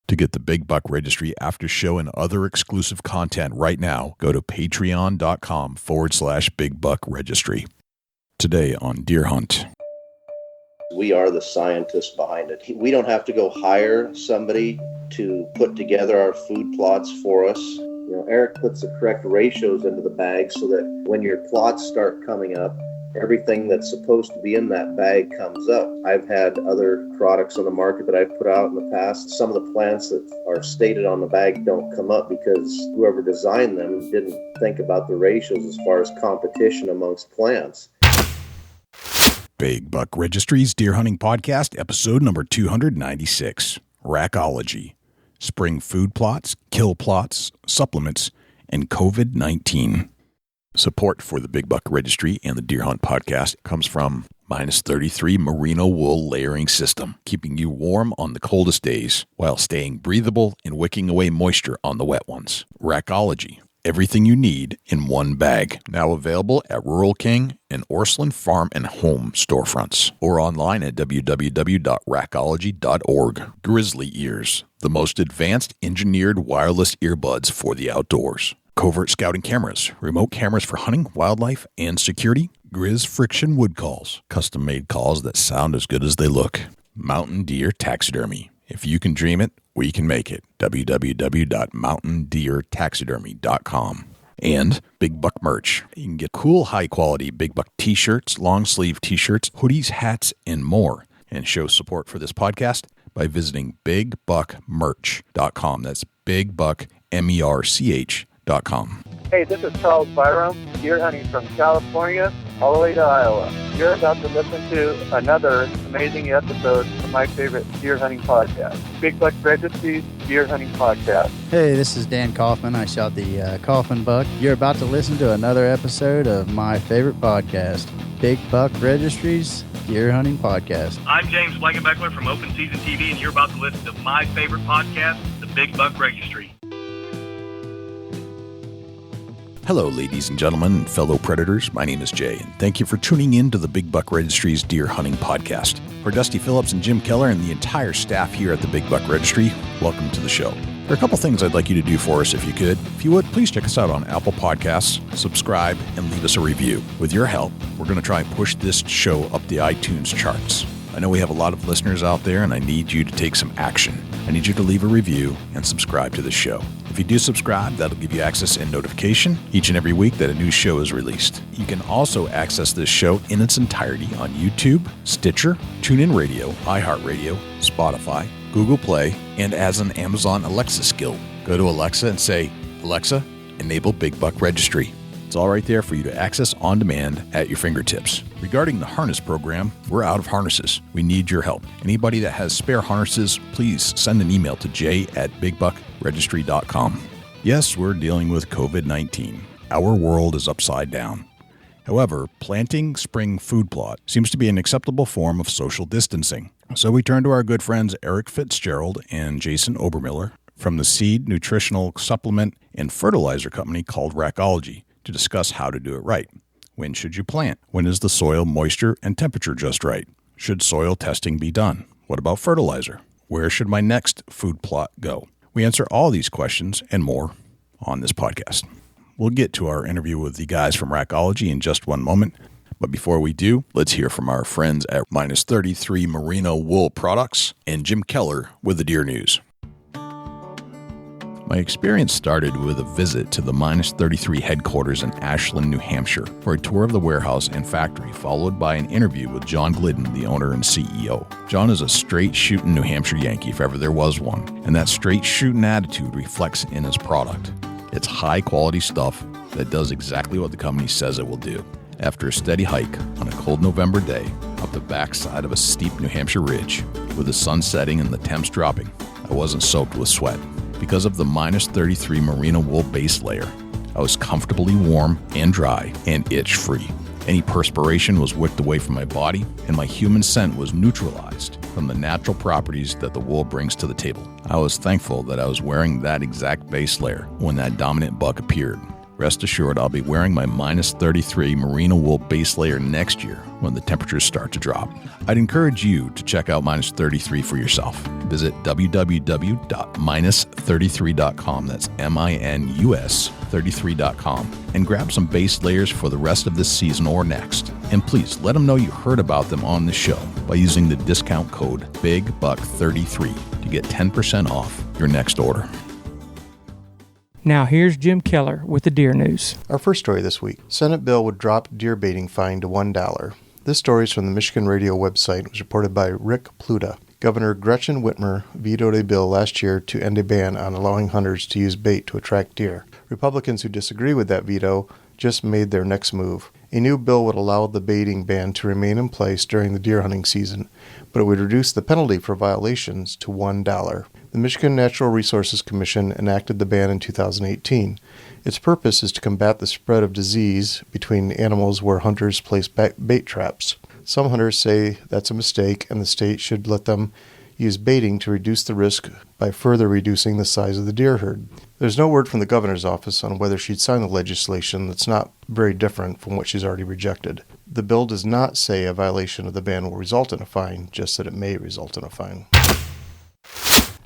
To get the Big Buck Registry after show and other exclusive content right now, go to patreon.com/Big Buck Registry. Today on Deer Hunt. We are the scientists behind it. We don't have to go hire somebody to put together our food plots for us. Eric puts the correct ratios into the bag so that when your plots start coming up, everything that's supposed to be in that bag comes up. I've had other products on the market that I've put out in the past. Some of the plants that are stated on the bag don't come up because whoever designed them didn't think about the ratios as far as competition amongst plants. Big Buck Registry's Deer Hunting Podcast, episode number 296, Rackology, Spring Food Plots, Kill Plots, Supplements, and COVID-19. Support for the Big Buck Registry and the Deer Hunt Podcast comes from -33 Merino Wool Layering System, keeping you warm on the coldest days while staying breathable and wicking away moisture on the wet ones. Rackology, everything you need in one bag. Now available at Rural King and Orslin Farm and Home storefronts or online at www.rackology.org. Grizzly Ears, the most advanced engineered wireless earbuds for the outdoors. Covert scouting cameras, remote cameras for hunting, wildlife, and security. Grizz friction wood calls, custom-made calls that sound as good as they look. Mountain Deer Taxidermy. If you can dream it, we can make it. www.mountaindeertaxidermy.com. And Big Buck merch. You can get cool, high-quality Big Buck t-shirts, long-sleeve t-shirts, hoodies, hats, and more. And show support for this podcast by visiting bigbuckmerch.com. That's bigbuckmerch.com. Hey, this is Charles Byram, deer hunting from California all the way to Iowa. You're about to listen to another amazing episode of my favorite deer hunting podcast, Big Buck Registry's Deer Hunting Podcast. Hey, this is Dan Kaufman. I shot the Kaufman buck. You're about to listen to another episode of my favorite podcast, Big Buck Registry's Deer Hunting Podcast. I'm James Blankenbeckler from Open Season TV, and you're about to listen to my favorite podcast, the Big Buck Registry. Hello, ladies and gentlemen and fellow predators. My name is Jay, and thank you for tuning in to the Big Buck Registry's Deer Hunting Podcast. For Dusty Phillips and Jim Keller and the entire staff here at the Big Buck Registry, welcome to the show. There are a couple things I'd like you to do for us if you could. If you would, please check us out on Apple Podcasts, subscribe, and leave us a review. With your help, we're going to try and push this show up the iTunes charts. I know we have a lot of listeners out there, and I need you to take some action. I need you to leave a review and subscribe to the show. If you do subscribe, that'll give you access and notification each and every week that a new show is released. You can also access this show in its entirety on YouTube, Stitcher, TuneIn Radio, iHeartRadio, Spotify, Google Play, and as an Amazon Alexa skill. Go to Alexa and say, "Alexa, enable Big Buck Registry." It's all right there for you to access on demand at your fingertips. Regarding the harness program, we're out of harnesses. We need your help. Anybody that has spare harnesses, please send an email to jay@bigbuckregistry.com. Yes, we're dealing with COVID-19. Our world is upside down. However, planting spring food plot seems to be an acceptable form of social distancing. So we turn to our good friends Eric Fitzgerald and Jason Obermiller from the seed, nutritional, supplement, and fertilizer company called Rackology to discuss how to do it right. When should you plant? When is the soil moisture and temperature just right? Should soil testing be done? What about fertilizer? Where should my next food plot go? We answer all these questions and more on this podcast. We'll get to our interview with the guys from Rackology in just one moment. But before we do, let's hear from our friends at -33 Merino Wool Products and Jim Keller with the Deer News. My experience started with a visit to the -33 headquarters in Ashland, New Hampshire, for a tour of the warehouse and factory, followed by an interview with John Glidden, the owner and CEO. John is a straight-shooting New Hampshire Yankee, if ever there was one, and that straight-shooting attitude reflects in his product. It's high-quality stuff that does exactly what the company says it will do. After a steady hike on a cold November day up the backside of a steep New Hampshire ridge, with the sun setting and the temps dropping, I wasn't soaked with sweat. Because of the -33 merino wool base layer, I was comfortably warm and dry and itch-free. Any perspiration was wicked away from my body, and my human scent was neutralized from the natural properties that the wool brings to the table. I was thankful that I was wearing that exact base layer when that dominant buck appeared. Rest assured, I'll be wearing my minus 33 merino wool base layer next year when the temperatures start to drop. I'd encourage you to check out minus 33 for yourself. Visit www.minus33.com. That's MINUS 33.com, and grab some base layers for the rest of this season or next. And please let them know you heard about them on the show by using the discount code BIGBUCK33 to get 10% off your next order. Now here's Jim Keller with the deer news. Our first story this week. Senate bill would drop deer baiting fine to $1. This story is from the Michigan Radio website and was reported by Rick Pluta. Governor Gretchen Whitmer vetoed a bill last year to end a ban on allowing hunters to use bait to attract deer. Republicans who disagree with that veto just made their next move. A new bill would allow the baiting ban to remain in place during the deer hunting season, but it would reduce the penalty for violations to $1. The Michigan Natural Resources Commission enacted the ban in 2018. Its purpose is to combat the spread of disease between animals where hunters place bait traps. Some hunters say that's a mistake and the state should let them use baiting to reduce the risk by further reducing the size of the deer herd. There's no word from the governor's office on whether she'd sign the legislation that's not very different from what she's already rejected. The bill does not say a violation of the ban will result in a fine, just that it may result in a fine.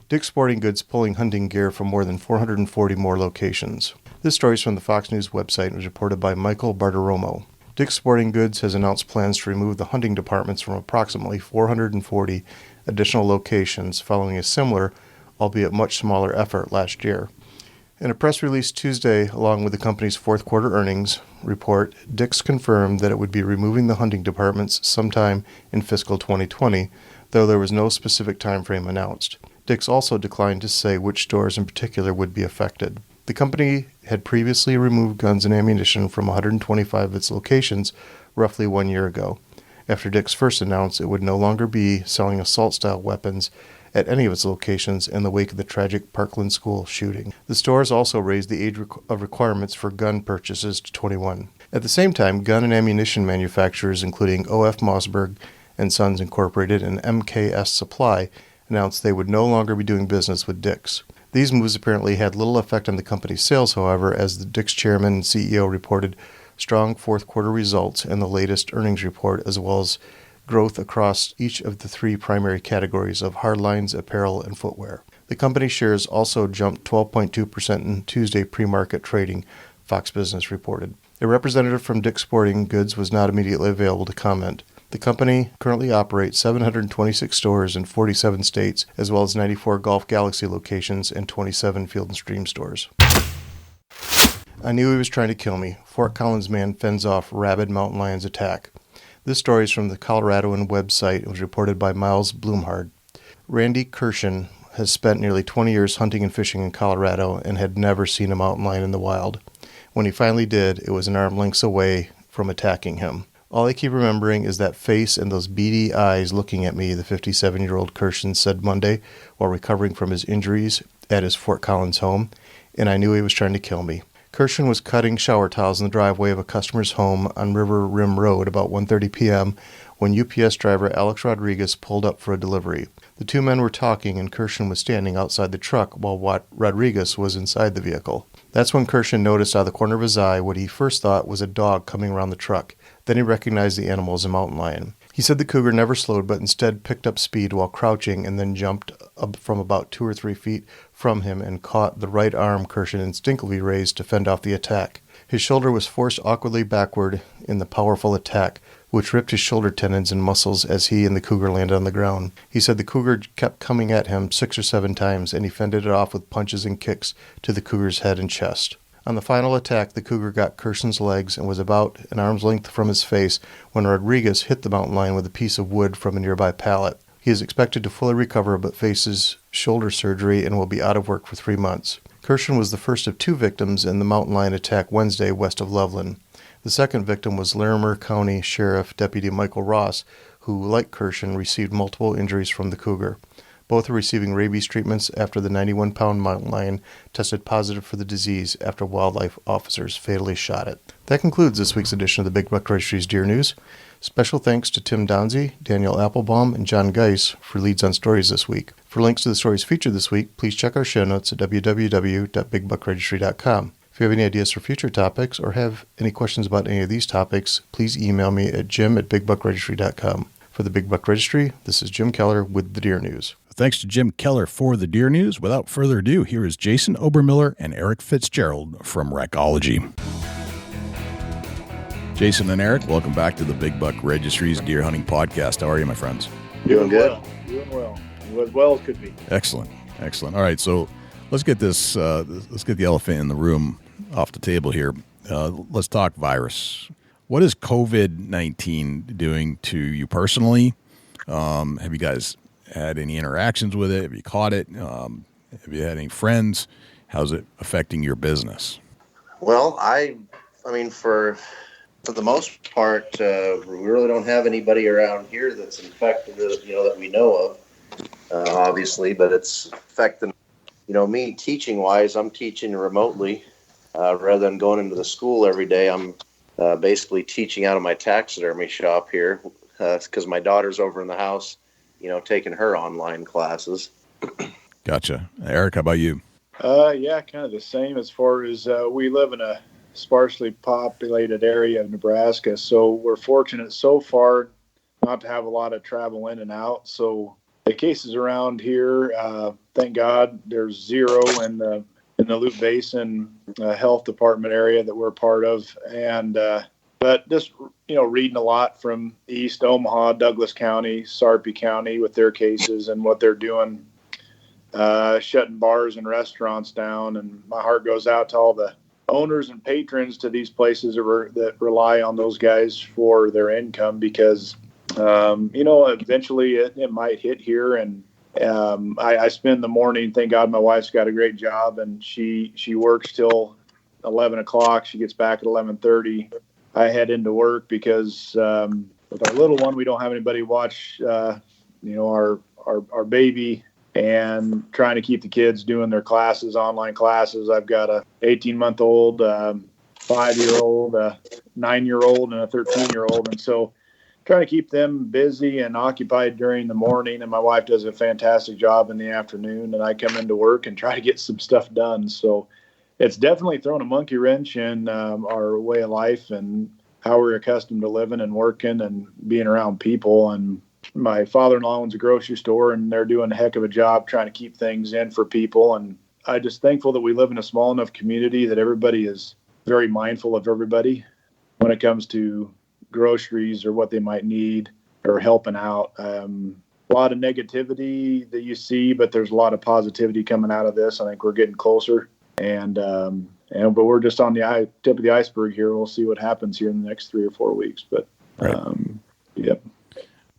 Dick's Sporting Goods pulling hunting gear from more than 440 more locations. This story is from the Fox News website and was reported by Michael Bartiromo. Dick's Sporting Goods has announced plans to remove the hunting departments from approximately 440 additional locations following a similar, albeit much smaller, effort last year. In a press release Tuesday, along with the company's fourth quarter earnings report, Dick's confirmed that it would be removing the hunting departments sometime in fiscal 2020, though there was no specific time frame announced. Dick's also declined to say which stores in particular would be affected. The company had previously removed guns and ammunition from 125 of its locations roughly 1 year ago, after Dick's first announced it would no longer be selling assault-style weapons at any of its locations in the wake of the tragic Parkland School shooting. The stores also raised the age of requirements for gun purchases to 21. At the same time, gun and ammunition manufacturers including O.F. Mossberg and Sons Incorporated and MKS Supply announced they would no longer be doing business with Dick's. These moves apparently had little effect on the company's sales, however, as the Dick's chairman and CEO reported strong fourth quarter results in the latest earnings report, as well as growth across each of the three primary categories of hardlines, apparel, and footwear. The company's shares also jumped 12.2% in Tuesday pre-market trading, Fox Business reported. A representative from Dick's Sporting Goods was not immediately available to comment. The company currently operates 726 stores in 47 states, as well as 94 Golf Galaxy locations and 27 Field & Stream stores. I knew he was trying to kill me. Fort Collins man fends off rabid mountain lion's attack. This story is from the Coloradoan website and was reported by Miles Blumhard. Randy Kirshen has spent nearly 20 years hunting and fishing in Colorado and had never seen a mountain lion in the wild. When he finally did, it was an arm length away from attacking him. All I keep remembering is that face and those beady eyes looking at me, the 57-year-old Kirshen said Monday while recovering from his injuries at his Fort Collins home, and I knew he was trying to kill me. Kirshen was cutting shower towels in the driveway of a customer's home on River Rim Road about 1:30 p.m. when UPS driver Alex Rodriguez pulled up for a delivery. The two men were talking and Kirshen was standing outside the truck while Rodriguez was inside the vehicle. That's when Kirshen noticed out of the corner of his eye what he first thought was a dog coming around the truck. Then he recognized the animal as a mountain lion. He said the cougar never slowed but instead picked up speed while crouching and then jumped up from about 2 or 3 feet from him and caught the right arm Kirshen instinctively raised to fend off the attack. His shoulder was forced awkwardly backward in the powerful attack, which ripped his shoulder tendons and muscles as he and the cougar landed on the ground. He said the cougar kept coming at him 6 or 7 times, and he fended it off with punches and kicks to the cougar's head and chest. On the final attack, the cougar got Kirshen's legs and was about an arm's length from his face when Rodriguez hit the mountain lion with a piece of wood from a nearby pallet. He is expected to fully recover but faces shoulder surgery and will be out of work for 3 months. Kirshen was the first of 2 victims in the mountain lion attack Wednesday west of Loveland. The second victim was Larimer County Sheriff Deputy Michael Ross, who, like Kirshen, received multiple injuries from the cougar. Both are receiving rabies treatments after the 91-pound mountain lion tested positive for the disease after wildlife officers fatally shot it. That concludes this week's edition of the Big Buck Registry's Deer News. Special thanks to Tim Donzie, Daniel Applebaum, and John Geis for leads on stories this week. For links to the stories featured this week, please check our show notes at www.bigbuckregistry.com. If you have any ideas for future topics or have any questions about any of these topics, please email me at jim@bigbuckregistry.com. For the Big Buck Registry, this is Jim Keller with the Deer News. Thanks to Jim Keller for the Deer News. Without further ado, here is Jason Obermiller and Eric Fitzgerald from Rackology. Jason and Eric, welcome back to the Big Buck Registry's Deer Hunting Podcast. How are you, my friends? Doing good. Doing well. As well as could be. Excellent. All right, so let's get this. Let's get the elephant in the room off the table here. Let's talk virus. What is COVID-19 doing to you personally? Have you guys had any interactions with it? Have you caught it? Have you had any friends? How's it affecting your business? Well, I mean, for the most part, we really don't have anybody around here that's infected, that we know of, obviously, but it's affecting, me teaching-wise. I'm teaching remotely rather than going into the school every day. I'm basically teaching out of my taxidermy shop here because my daughter's over in the house, taking her online classes. Gotcha. Eric, how about you? Yeah, kind of the same as far as we live in a sparsely populated area of Nebraska, so we're fortunate so far not to have a lot of travel in and out. So the cases around here, thank God, there's zero in the Loup Basin Health Department area that we're part of, and but just reading a lot from East Omaha, Douglas County, Sarpy County with their cases and what they're doing, shutting bars and restaurants down, and my heart goes out to all the owners and patrons to these places that rely on those guys for their income, because eventually it might hit here. And I spend the morning, thank God my wife's got a great job, and she works till 11 o'clock. She gets back at 11:30. I head into work because with our little one, we don't have anybody watch our baby, and trying to keep the kids doing their classes, online classes. I've got a 18-month-old, 5-year-old, a 9-year-old, and a 13-year-old. And so trying to keep them busy and occupied during the morning. And my wife does a fantastic job in the afternoon. And I come into work and try to get some stuff done. So it's definitely thrown a monkey wrench in our way of life and how we're accustomed to living and working and being around people. And my father-in-law owns a grocery store, and they're doing a heck of a job trying to keep things in for people. And I'm just thankful that we live in a small enough community that everybody is very mindful of everybody when it comes to groceries or what they might need or helping out. A lot of negativity that you see, but there's a lot of positivity coming out of this. I think we're getting closer, but we're just on the tip of the iceberg here. We'll see what happens here in the next 3 or 4 weeks. But right. Yep.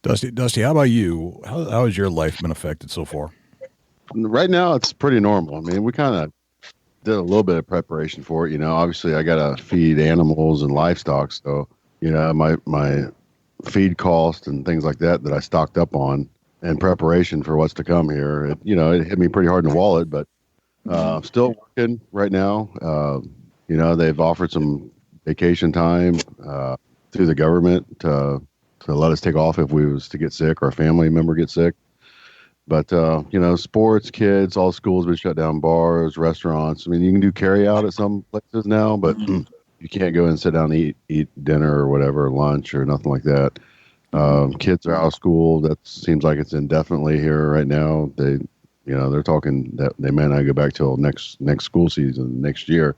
Dusty, how about you? How has your life been affected so far? Right now, it's pretty normal. I mean, we kind of did a little bit of preparation for it. Obviously, I got to feed animals and livestock, so my feed cost and things like that I stocked up on in preparation for what's to come here. It hit me pretty hard in the wallet, but still working right now. They've offered some vacation time through the government to let us take off if we was to get sick or a family member get sick. But, sports, kids, all schools have been shut down, bars, restaurants. I mean, you can do carry out at some places now, but you can't go and sit down and eat dinner or whatever, lunch or nothing like that. Kids are out of school. That seems like it's indefinitely here right now. They're talking that they may not go back till next school season, next year.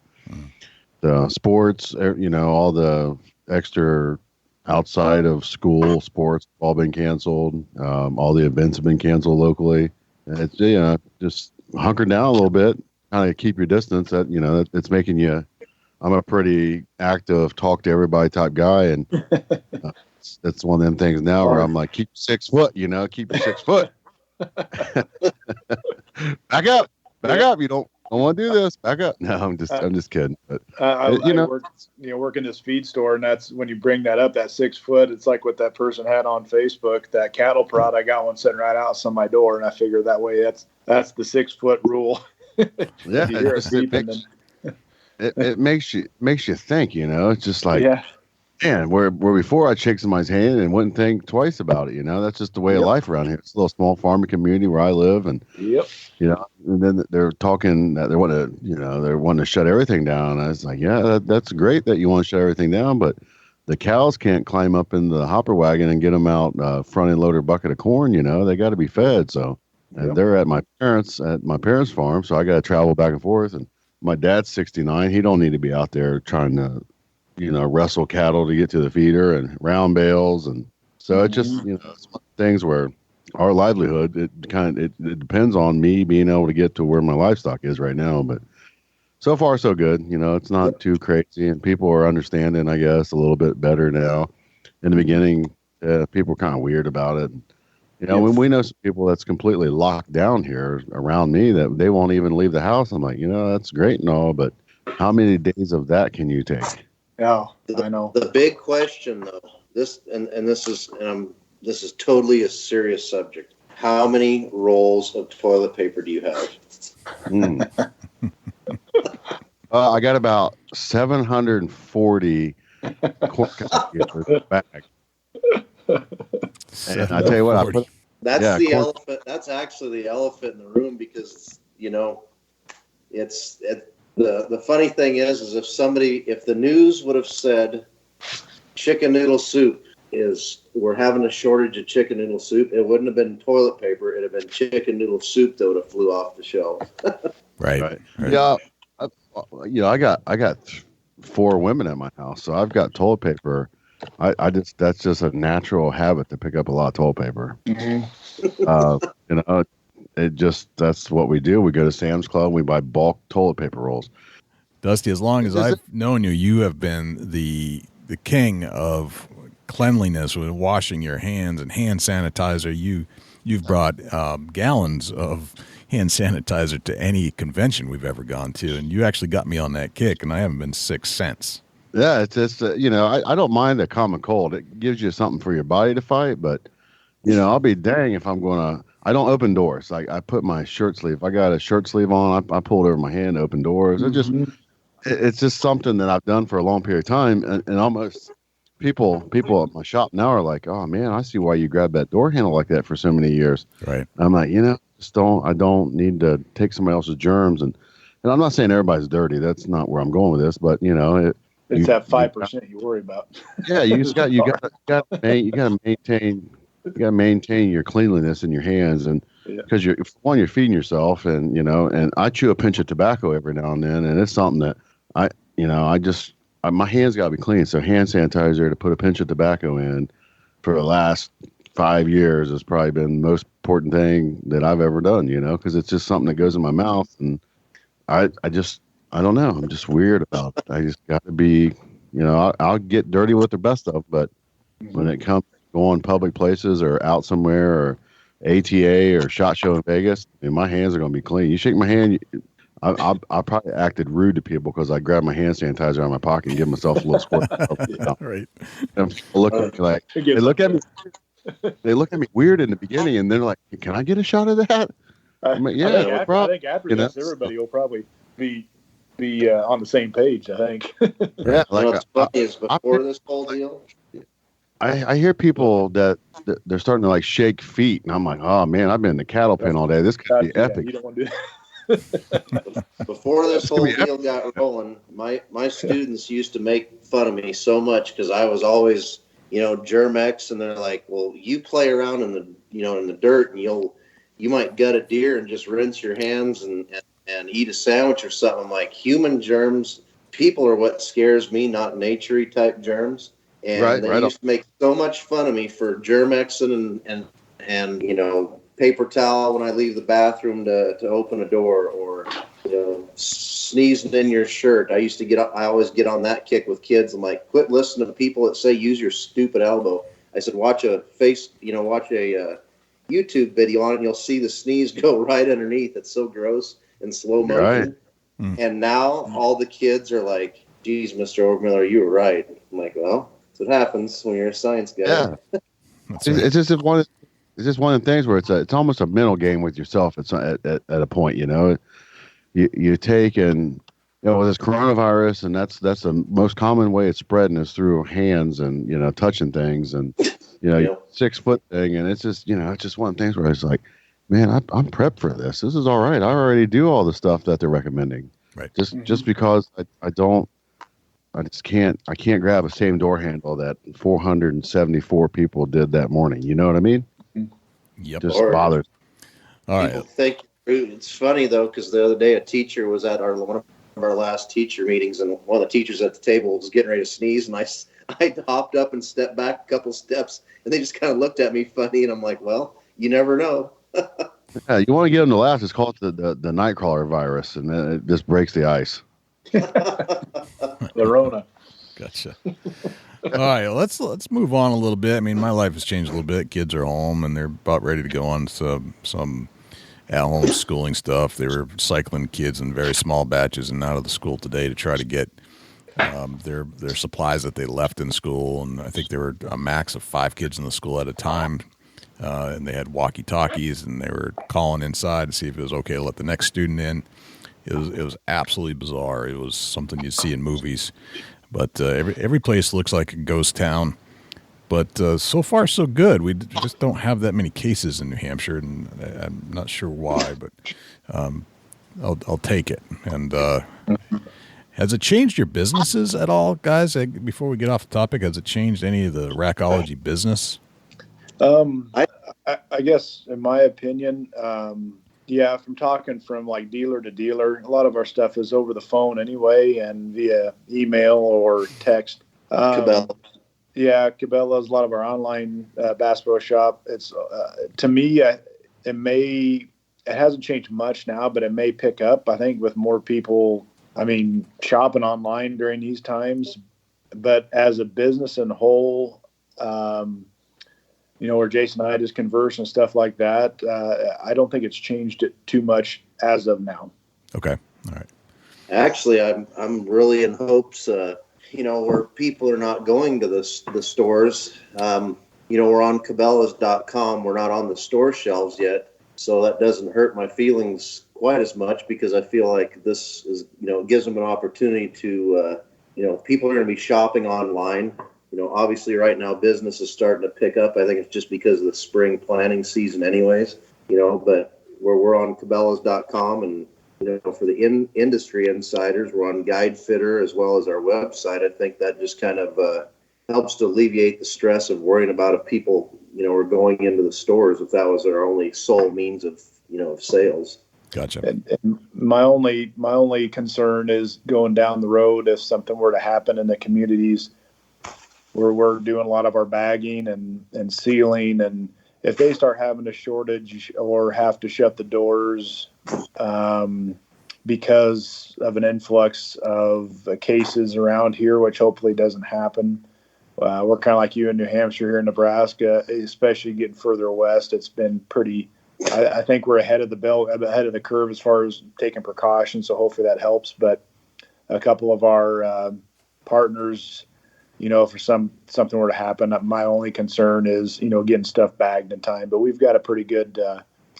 The sports, all the extra outside of school sports have all been canceled. All the events have been canceled locally. It's just hunker down a little bit, kind of keep your distance. That it's making you. I'm a pretty active, talk to everybody type guy, and that's one of them things now where I'm like, keep 6 foot. Keep your 6 foot. Back up. You don't want to do this. Back up. No, I'm just kidding. But I work in this feed store, and that's when you bring that up, that 6 foot. It's like what that person had on Facebook, that cattle prod. I got one sitting right outside my door, and I figure that way that's the 6 foot rule. Yeah, it makes you think. It's just like, man, where before I'd shake somebody's hand and wouldn't think twice about it. That's just the way of life around here. It's a little small farming community where I live, and and then they're talking that they want to, they're wanting to shut everything down. I was like, yeah, that's great that you want to shut everything down, but the cows can't climb up in the hopper wagon and get them out front end loader bucket of corn. They got to be fed. So, and they're at my parents' farm, so I got to travel back and forth. And my dad's 69; he don't need to be out there trying to, wrestle cattle to get to the feeder and round bales. And so it just, it's one of the things where our livelihood, it depends on me being able to get to where my livestock is right now. But so far, so good. It's not too crazy, and people are understanding, I guess, a little bit better now. In the beginning, people were kind of weird about it. When we know some people that's completely locked down here around me that they won't even leave the house. I'm like, that's great and all, but how many days of that can you take? Yeah, I know. The big question, though, this is totally a serious subject. How many rolls of toilet paper do you have? I got about 740 corn copiers back. And I tell you what, that's the elephant. That's actually the elephant in the room because the funny thing is if the news would have said chicken noodle soup we're having a shortage of chicken noodle soup, it wouldn't have been toilet paper. It'd have been chicken noodle soup that would have flew off the shelf. Right. Yeah. I got 4 women at my house, so I've got toilet paper. That's just a natural habit to pick up a lot of toilet paper. That's what we do. We go to Sam's Club, we buy bulk toilet paper rolls. Dusty, as long as I've known you, you have been the king of cleanliness with washing your hands and hand sanitizer. You've brought gallons of hand sanitizer to any convention we've ever gone to, and you actually got me on that kick, and I haven't been sick since. Yeah, it's just I don't mind a common cold. It gives you something for your body to fight, but I'll be dang if I'm gonna. I don't open doors. Like I put my shirt sleeve. If I got a shirt sleeve on, I pull it over my hand, open doors. It's just something that I've done for a long period of time, and almost people at my shop now are like, oh man, I see why you grabbed that door handle like that for so many years. Right. I'm like, I don't need to take somebody else's germs, and I'm not saying everybody's dirty. That's not where I'm going with this, but it's that 5% you worry about. Yeah, you got to maintain your cleanliness in your hands, and because you're feeding yourself, and I chew a pinch of tobacco every now and then, and it's something that my hands got to be clean. So hand sanitizer to put a pinch of tobacco in for the last 5 years has probably been the most important thing that I've ever done, because it's just something that goes in my mouth, and I don't know. I'm just weird about it. I just got to be, I'll get dirty with the best of, but when it comes to going public places or out somewhere or ATA or SHOT Show in Vegas, my hands are going to be clean. You shake my hand, I probably acted rude to people because I grabbed my hand sanitizer out of my pocket and give myself a little squirt. Right. And they look at me weird in the beginning, and they're like, "Can I get a shot of that?" I'm like, "Yeah, no problem." I think after this, everybody will probably be on the same page. I think. Yeah, what's funny is before this whole deal. I hear people that they're starting to like shake feet, and I'm like, oh man, I've been in the cattle pen all day. This could be epic. You don't want to do that. Before this whole deal got rolling, my students used to make fun of me so much because I was always, Germ-X, and they're like, well, you play around in the dirt, and you might gut a deer and just rinse your hands and eat a sandwich or something. I'm like, human germs, people are what scares me, not nature-y type germs. And they used to make so much fun of me for Germ-X and paper towel when I leave the bathroom to open a door, or sneezing in your shirt. I always get on that kick with kids. I'm like, quit listening to people that say use your stupid elbow. I said, watch a YouTube video on it, and you'll see the sneeze go right underneath. It's so gross in slow motion. Right. And now all the kids are like, geez, Mr. Obermiller, you were right. I'm like, well, that's what happens when you're a science guy. Yeah. It's just one of the things where it's almost a mental game with yourself. It's at a point, you take and with this coronavirus, and that's the most common way it's spreading is through hands and, touching things and, 6 foot thing. And it's just, it's just one of the things where it's like, man, I'm prepped for this. This is all right. I already do all the stuff that they're recommending. Right. Just because I can't grab a same door handle that 474 people did that morning. You know what I mean? Yep. Just bothers. All right. People think it's funny though, because the other day a teacher was at one of our last teacher meetings, and one of the teachers at the table was getting ready to sneeze, and I hopped up and stepped back a couple steps, and they just kind of looked at me funny, and I'm like, well, you never know. Yeah, you want to get them to laugh. It's called the nightcrawler virus, and then it just breaks the ice. The Rona. Gotcha. All right, let's move on a little bit. I mean, my life has changed a little bit. Kids are home, and they're about ready to go on some at-home schooling stuff. They were cycling kids in very small batches and out of the school today to try to get their supplies that they left in school. And I think there were a max of 5 kids in the school at a time. And they had walkie-talkies, and they were calling inside to see if it was okay to let the next student in. It was absolutely bizarre. It was something you'd see in movies. But every place looks like a ghost town. But so far, so good. We just don't have that many cases in New Hampshire, and I'm not sure why, but I'll take it. And has it changed your businesses at all, guys? Before we get off the topic, has it changed any of the Rackology business? I guess, in my opinion, from talking from like dealer to dealer, a lot of our stuff is over the phone anyway and via email or text. Cabela's. Yeah, Cabela's, a lot of our online Bass Pro Shop. It's to me, it hasn't changed much now, but it may pick up. I think with more people, shopping online during these times. But as a business in whole, where Jason and I just converse and stuff like that, I don't think it's changed it too much as of now. Okay. All right. Actually, I'm really in hopes, where people are not going to the stores. We're on Cabela's.com. We're not on the store shelves yet. So that doesn't hurt my feelings quite as much, because I feel like this is, it gives them an opportunity to, people are going to be shopping online. Obviously right now business is starting to pick up. I think it's just because of the spring planting season anyways, but where we're on Cabela's.com, and, for the industry insiders, we're on Guide Fitter as well as our website. I think that just kind of helps to alleviate the stress of worrying about if people, are going into the stores, if that was their only sole means of, of sales. Gotcha. And my only concern is going down the road, if something were to happen in the communities where we're doing a lot of our bagging and sealing, and if they start having a shortage or have to shut the doors because of an influx of cases around here, which hopefully doesn't happen. We're kind of like you in New Hampshire here in Nebraska, especially getting further west. It's been pretty, I think we're ahead of the curve as far as taking precautions. So hopefully that helps. But a couple of our partners, if something were to happen, my only concern is, getting stuff bagged in time. But we've got a pretty good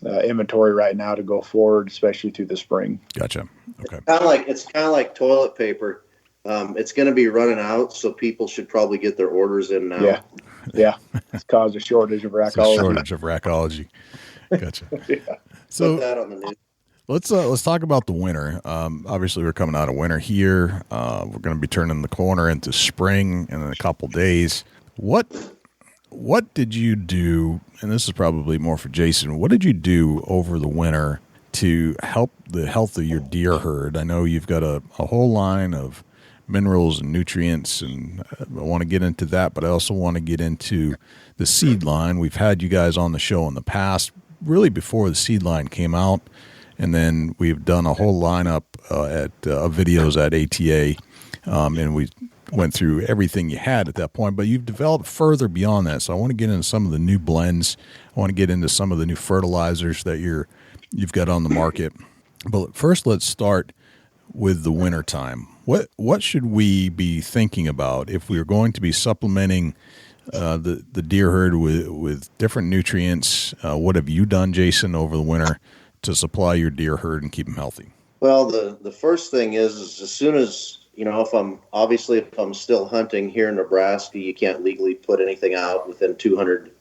inventory right now to go forward, especially through the spring. Gotcha. Okay. It's kind of like toilet paper. It's going to be running out, so people should probably get their orders in now. Yeah. It's caused a shortage of Rackology. Gotcha. Yeah. So put that on the news. Let's talk about the winter. Obviously, we're coming out of winter here. We're going to be turning the corner into spring in a couple days. What did you do? And this is probably more for Jason. What did you do over the winter to help the health of your deer herd? I know you've got a whole line of minerals and nutrients, and I want to get into that, but I also want to get into the seed line. We've had you guys on the show in the past, really before the seed line came out. And then we've done a whole lineup of videos at ATA, and we went through everything you had at that point. But you've developed further beyond that. So I want to get into some of the new blends. I want to get into some of the new fertilizers that you've got on the market. But first, let's start with the winter time. What should we be thinking about if we are going to be supplementing the deer herd with different nutrients? What have you done, Jason, over the winter to supply your deer herd and keep them healthy? Well, the first thing is as soon as, if I'm still hunting here in Nebraska, you can't legally put anything out within 200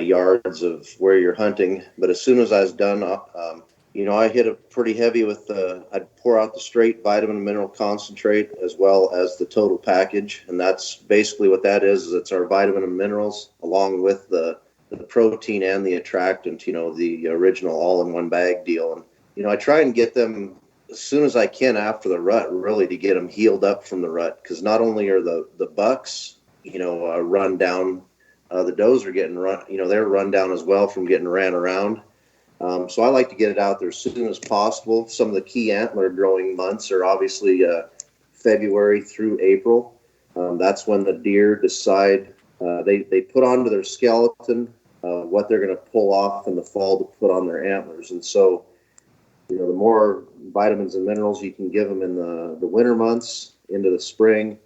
yards of where you're hunting. But as soon as I was done, I hit it pretty heavy with I'd pour out the straight vitamin and mineral concentrate as well as the total package. And that's basically what that is it's our vitamin and minerals along with the protein and the attractant, the original all-in-one bag deal. And, I try and get them as soon as I can after the rut, really, to get them healed up from the rut. Because not only are the bucks, run down, the does are getting run, they're run down as well from getting ran around. So I like to get it out there as soon as possible. Some of the key antler growing months are obviously February through April. That's when the deer decide, they put onto their skeleton what they're going to pull off in the fall to put on their antlers. And so, the more vitamins and minerals you can give them in the winter months into the spring,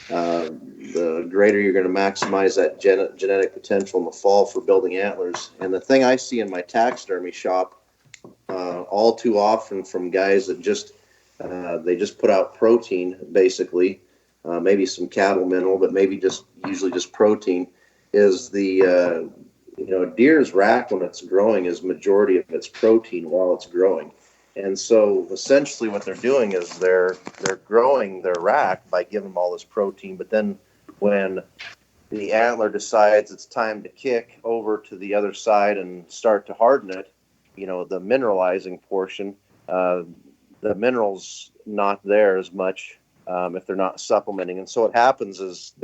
the greater you're going to maximize that genetic potential in the fall for building antlers. And the thing I see in my taxidermy shop all too often from guys that they just put out protein, basically, maybe some cattle mineral, but maybe usually just protein, is the deer's rack when it's growing is majority of its protein while it's growing. And so essentially what they're doing is they're growing their rack by giving them all this protein. But then when the antler decides it's time to kick over to the other side and start to harden it, the mineralizing portion, the minerals not there as much if they're not supplementing. And so what happens is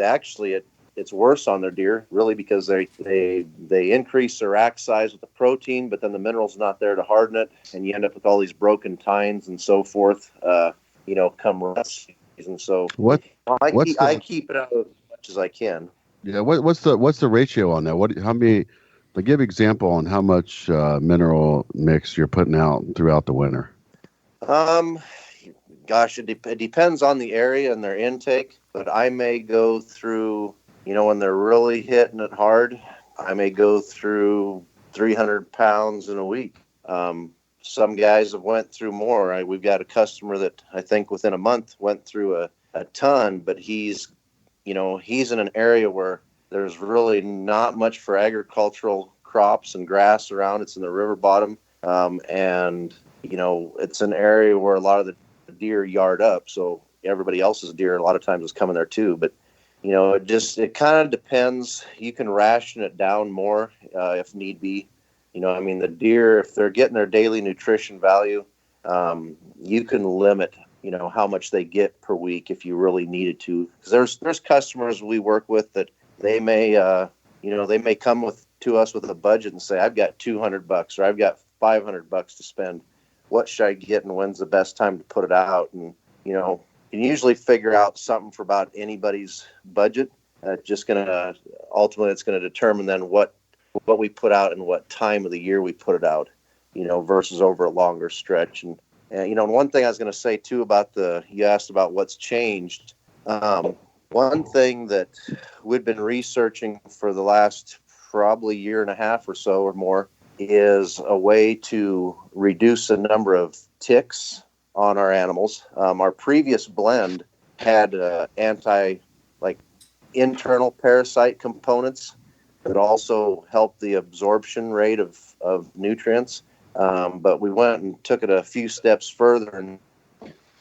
it's worse on their deer, really, because they increase their rack size with the protein, but then the mineral's not there to harden it, and you end up with all these broken tines and so forth, come rut season. So I keep it out as much as I can. Yeah, what's the ratio on that? How many? Give an example on how much mineral mix you're putting out throughout the winter. Gosh, it depends on the area and their intake, but I may go through. When they're really hitting it hard, I may go through 300 pounds in a week. Some guys have went through more. We've got a customer that I think within a month went through a ton, but he's in an area where there's really not much for agricultural crops and grass around. It's in the river bottom. And it's an area where a lot of the deer yard up. So everybody else's deer a lot of times is coming there too. But it kind of depends. You can ration it down more if need be. The deer, if they're getting their daily nutrition value, you can limit, how much they get per week if you really needed to. Because there's customers we work with that they may, they may come to us with a budget and say, I've got $200 or I've got $500 to spend. What should I get and when's the best time to put it out? And, you can usually figure out something for about anybody's budget. It's going to determine then what we put out and what time of the year we put it out, versus over a longer stretch. And one thing I was going to say too about you asked about what's changed. One thing that we've been researching for the last probably year and a half or so or more is a way to reduce the number of ticks on our animals. Our previous blend had internal parasite components that also helped the absorption rate of nutrients. But we went and took it a few steps further, and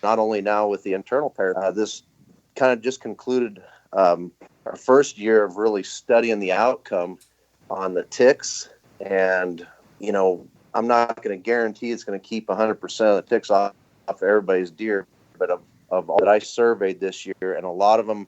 not only now with the internal parasite, this kind of just concluded our first year of really studying the outcome on the ticks. And, I'm not going to guarantee it's going to keep 100% of the ticks off everybody's deer, but of all that I surveyed this year, and a lot of them,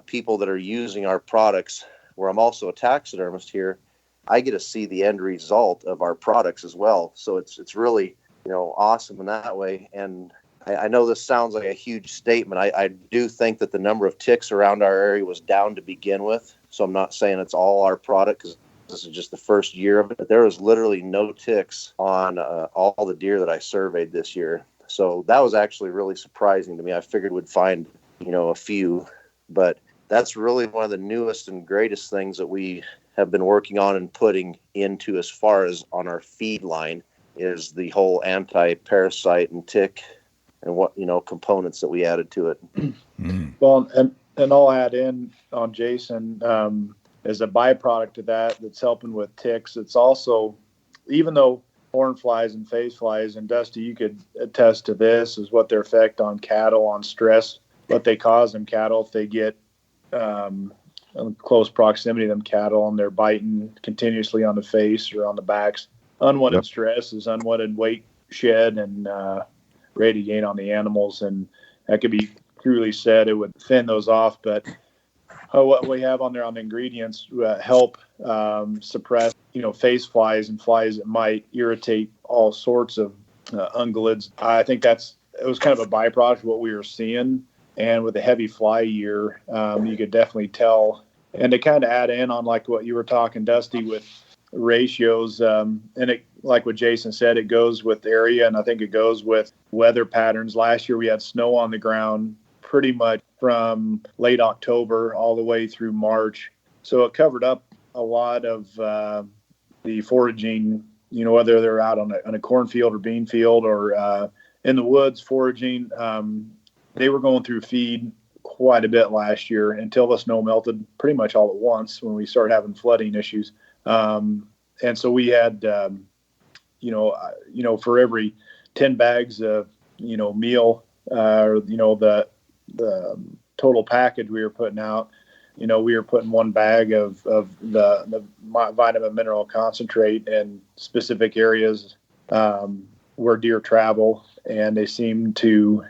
people that are using our products, where I'm also a taxidermist here, I get to see the end result of our products as well. So it's really, awesome in that way. And I know this sounds like a huge statement. I do think that the number of ticks around our area was down to begin with. So I'm not saying it's all our product, because this is just the first year of it. But there was literally no ticks on all the deer that I surveyed this year. So that was actually really surprising to me. I figured we'd find, a few, but that's really one of the newest and greatest things that we have been working on and putting into as far as on our feed line is the whole anti-parasite and tick and what, components that we added to it. Well, and I'll add in on Jason, as a byproduct of that's helping with ticks. It's also, even though horn flies and phase flies, and Dusty, you could attest to this, is what their effect on cattle, on stress, what they cause them cattle if they get in close proximity to them cattle and they're biting continuously on the face or on the backs. Unwanted stress is unwanted weight shed and ready to gain on the animals, and that could be truly said. It would thin those off, but what we have on there on the ingredients help suppress, face flies and flies that might irritate all sorts of ungulates. I think it was kind of a byproduct of what we were seeing. And with a heavy fly year, you could definitely tell. And to kind of add in on like what you were talking, Dusty, with ratios, and it, like what Jason said, it goes with area, and I think it goes with weather patterns. Last year we had snow on the ground pretty much from late October all the way through March. So it covered up a lot of the foraging, whether they're out on a cornfield or bean field or in the woods foraging. They were going through feed quite a bit last year until the snow melted pretty much all at once when we started having flooding issues. And so we had, for every 10 bags of, meal, the total package we were putting out, we were putting one bag of the vitamin mineral concentrate in specific areas where deer travel, and they seem to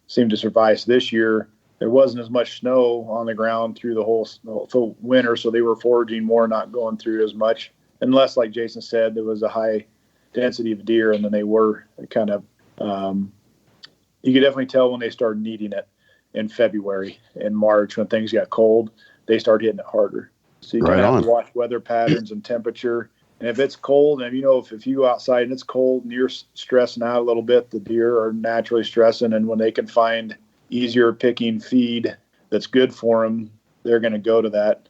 survive. So this year there wasn't as much snow on the ground through the whole winter, so they were foraging more, not going through as much, unless, like Jason said, there was a high density of deer, and then they were kind of you could definitely tell when they started needing it in February and March. When things got cold, they started hitting it harder. So you kind of have to watch weather patterns and temperature. And if it's cold, and if you go outside and it's cold and you're stressing out a little bit, the deer are naturally stressing. And when they can find easier picking feed that's good for them, they're going to go to that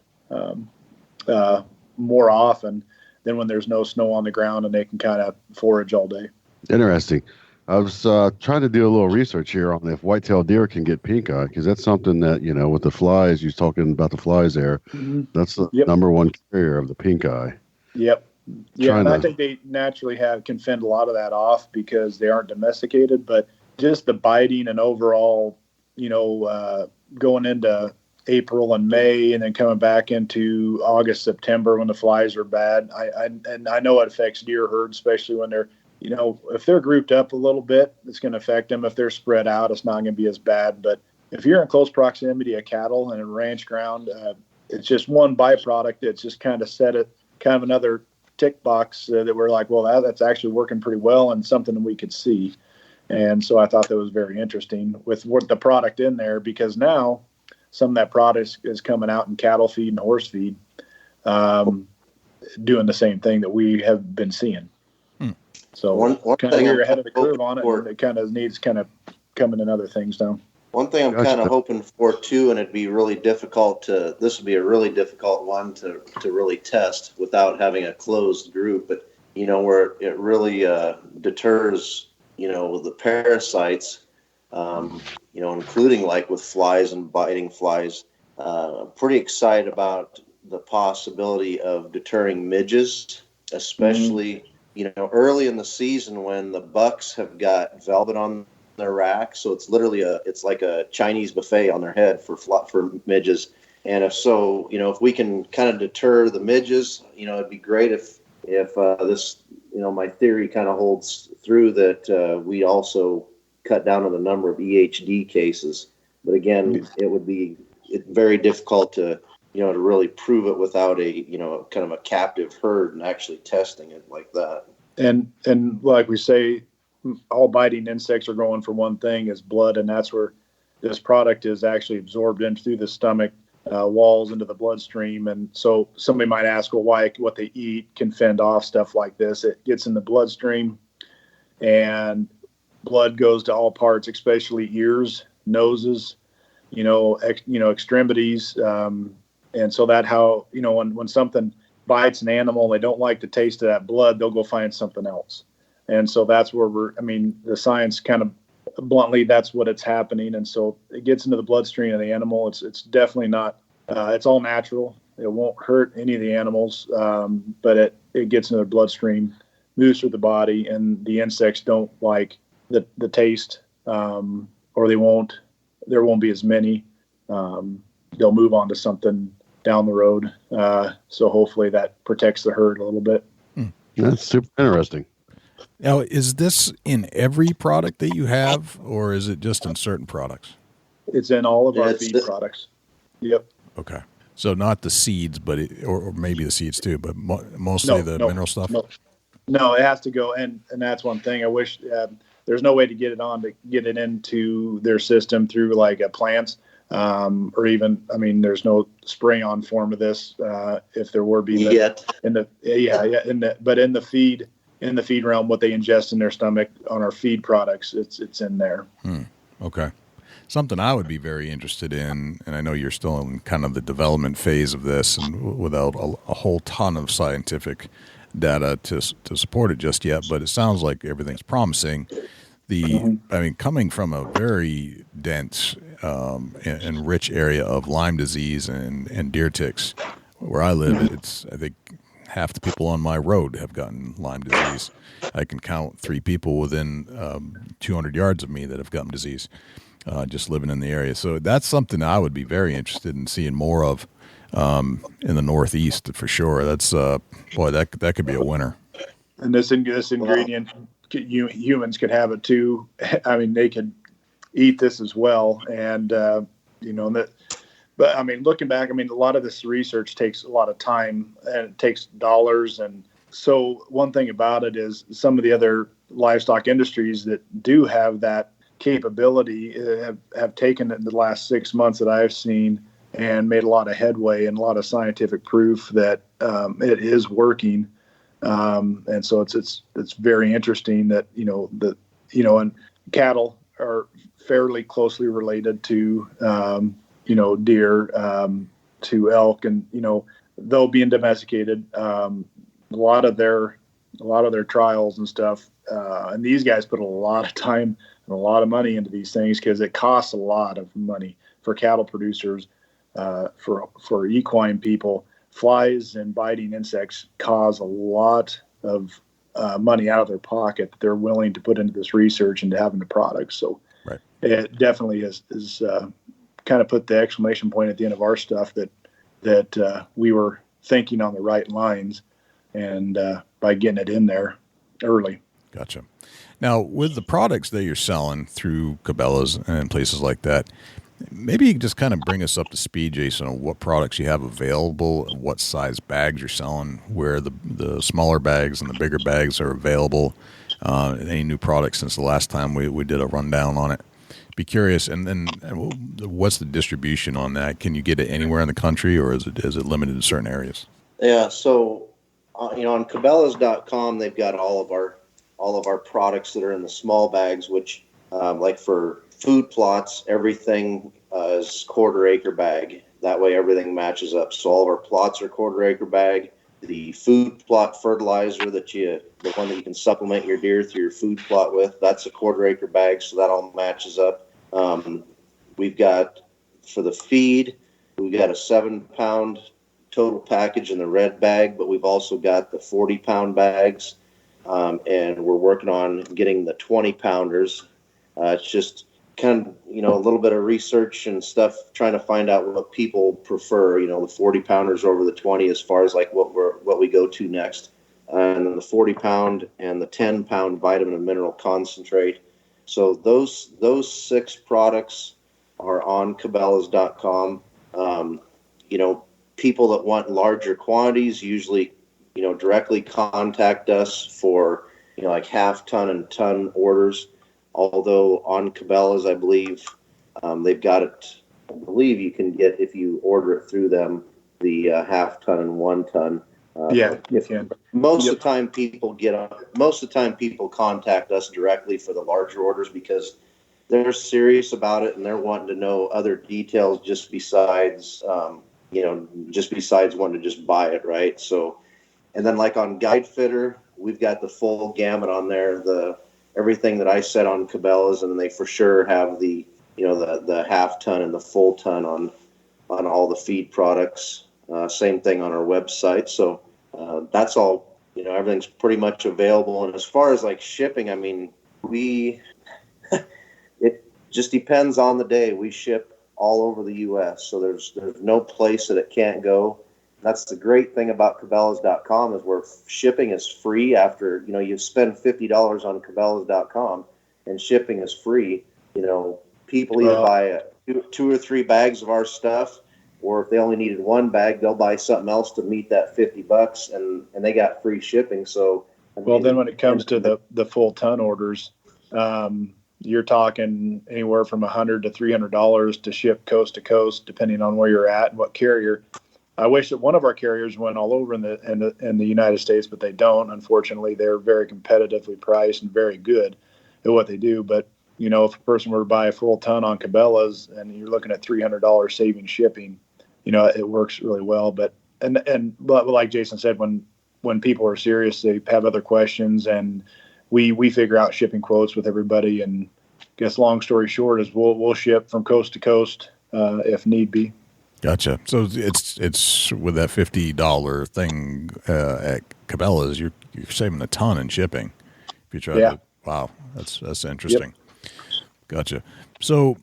more often than when there's no snow on the ground and they can kind of forage all day. Interesting. I was trying to do a little research here on if white-tailed deer can get pink eye, because that's something that, with the flies, you're talking about the flies there, that's the number one carrier of the pink eye. Yep. Yeah, and I think they naturally can fend a lot of that off because they aren't domesticated, but just the biting and overall, going into April and May and then coming back into August, September when the flies are bad. I know it affects deer herds, especially when they're, if they're grouped up a little bit, it's going to affect them. If they're spread out, it's not going to be as bad. But if you're in close proximity of cattle and in ranch ground, it's just one byproduct that's just kind of set it kind of another tick box that we're like, well, that's actually working pretty well and something that we could see. And so I thought that was very interesting with what the product in there, because now some of that product is coming out in cattle feed and horse feed, doing the same thing that we have been seeing. So one kind of thing you're I'm ahead of the curve on it, for, and it kind of needs kind of coming in other things now. One thing I'm kind of hoping for too, and it'd be really difficult this would be a really difficult one to really test without having a closed group, but where it really deters, the parasites, including like with flies and biting flies. I'm pretty excited about the possibility of deterring midges, especially, early in the season when the bucks have got velvet on their rack. So it's literally it's like a Chinese buffet on their head for midges. And if we can kind of deter the midges, it'd be great if this, my theory kind of holds through, that we also cut down on the number of EHD cases. But again, it would be very difficult to really prove it without a, kind of a captive herd and actually testing it like that. And like we say, all biting insects are going for one thing, is blood. And that's where this product is actually absorbed in through the stomach walls into the bloodstream. And so somebody might ask, well, why what they eat can fend off stuff like this? It gets in the bloodstream, and blood goes to all parts, especially ears, noses, extremities. And so that when something bites an animal, they don't like the taste of that blood, they'll go find something else. And so that's where the science kind of bluntly, that's what it's happening. And so it gets into the bloodstream of the animal. It's definitely not, it's all natural. It won't hurt any of the animals, but it gets into their bloodstream, moves through the body, and the insects don't like the taste, or there won't be as many. They'll move on to something down the road. So hopefully that protects the herd a little bit. That's super interesting. Now, is this in every product that you have, or is it just in certain products? It's in all of our feed products. Yep. Okay. So not the seeds, but or maybe the seeds too, but mostly the mineral stuff? No, it has to go. And that's one thing I wish there's no way to get it into their system through like plants. Or even, there's no spray on form of this. If there were be yet but in the feed realm, what they ingest in their stomach on our feed products, it's in there. Okay. Something I would be very interested in, and I know you're still in kind of the development phase of this and without a whole ton of scientific data to support it just yet, but it sounds like everything's promising. Coming from a very dense and rich area of Lyme disease and deer ticks, where I live, I think half the people on my road have gotten Lyme disease. I can count 3 people within 200 yards of me that have gotten disease, just living in the area. So that's something I would be very interested in seeing more of in the Northeast for sure. That's that could be a winner. And this ingredient, humans could have it too. They could eat this as well. And but looking back, a lot of this research takes a lot of time and it takes dollars. And so one thing about it is some of the other livestock industries that do have that capability have taken it in the last 6 months that I've seen and made a lot of headway and a lot of scientific proof that it is working. And so it's very interesting that, and cattle are fairly closely related to, deer, to elk, and, though being domesticated, a lot of their trials and stuff. And these guys put a lot of time and a lot of money into these things because it costs a lot of money for cattle producers, for equine people. Flies and biting insects cause a lot of money out of their pocket that they're willing to put into this research and to have in the product. So right. It definitely is kind of put the exclamation point at the end of our stuff that we were thinking on the right lines and by getting it in there early. Gotcha. Now, with the products that you're selling through Cabela's and places like that, maybe you can just kind of bring us up to speed, Jason, on what products you have available, what size bags you're selling, where the smaller bags and the bigger bags are available, any new products since the last time we did a rundown on it. Be curious, and then what's the distribution on that? Can you get it anywhere in the country, or is it limited to certain areas? Yeah, so on Cabela's.com, they've got all of our products that are in the small bags, which like for food plots, everything is quarter acre bag. That way everything matches up. So all of our plots are quarter acre bag. The food plot fertilizer the one that you can supplement your deer through your food plot with, that's a quarter acre bag. So that all matches up. We've got, for the feed, we've got a 7-pound total package in the red bag, but we've also got the 40-pound bags. And we're working on getting the 20-pounders. It's just kind of, a little bit of research and stuff, trying to find out what people prefer, the 40-pounders over the 20 as far as like what we go to next. And then the 40-pound and the 10-pound vitamin and mineral concentrate. So those 6 products are on Cabela's.com. People that want larger quantities usually, directly contact us for, like half-ton and ton orders. Although on Cabela's, I believe they've got it. I believe you can get, if you order it through them, the half-ton and 1 ton. Yeah, you can. Most of the time, people contact us directly for the larger orders because they're serious about it and they're wanting to know other details just besides wanting to just buy it, right? So, and then like on Guide Fitter, we've got the full gamut on there, everything that I said on Cabela's, and they for sure have the half ton and the full ton on all the feed products. Same thing on our website. So that's all, everything's pretty much available. And as far as like shipping, I mean, it just depends on the day. We ship all over the U.S. So there's no place that it can't go. That's the great thing about Cabela's.com is where shipping is free after, you spend $50 on Cabela's.com and shipping is free. People either buy 2 or 3 bags of our stuff, or if they only needed 1 bag, they'll buy something else to meet that $50 and they got free shipping. So, well, then when it comes to the full ton orders, you're talking anywhere from $100 to $300 to ship coast to coast, depending on where you're at and what carrier. I wish that one of our carriers went all over in the United States, but they don't. Unfortunately, they're very competitively priced and very good at what they do. But if a person were to buy a full ton on Cabela's and you're looking at $300 saving shipping, it works really well. But like Jason said, when people are serious, they have other questions, and we figure out shipping quotes with everybody. And I guess long story short is we'll ship from coast to coast if need be. Gotcha. So it's with that $50 thing at Cabela's, you're saving a ton in shipping. If you try to, wow, that's interesting. Yep. Gotcha. So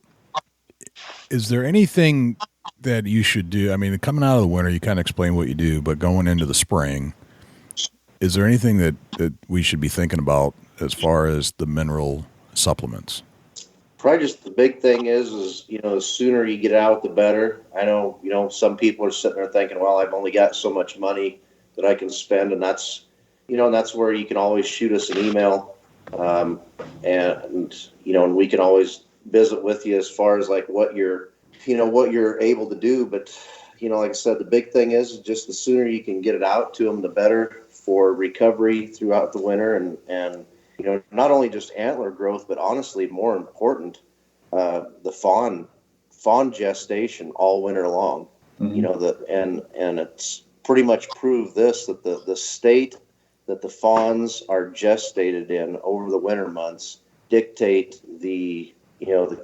is there anything that you should do? I mean, coming out of the winter, you kind of explain what you do, but going into the spring, is there anything that we should be thinking about as far as the mineral supplements? Probably just the big thing is the sooner you get out, the better. I know, some people are sitting there thinking, well, I've only got so much money that I can spend. And that's where you can always shoot us an email. And we can always visit with you as far as like what you're able to do. But, like I said, the big thing is just the sooner you can get it out to them, the better for recovery throughout the winter. And not only just antler growth, but honestly, more important, the fawn gestation all winter long. Mm-hmm. And it's pretty much proved this, that the state that the fawns are gestated in over the winter months dictate the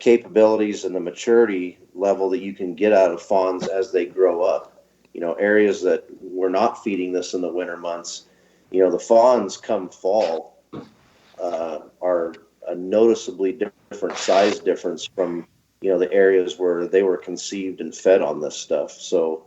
capabilities and the maturity level that you can get out of fawns as they grow up. Areas that we're not feeding this in the winter months, the fawns come fall are a noticeably different size difference from the areas where they were conceived and fed on this stuff. So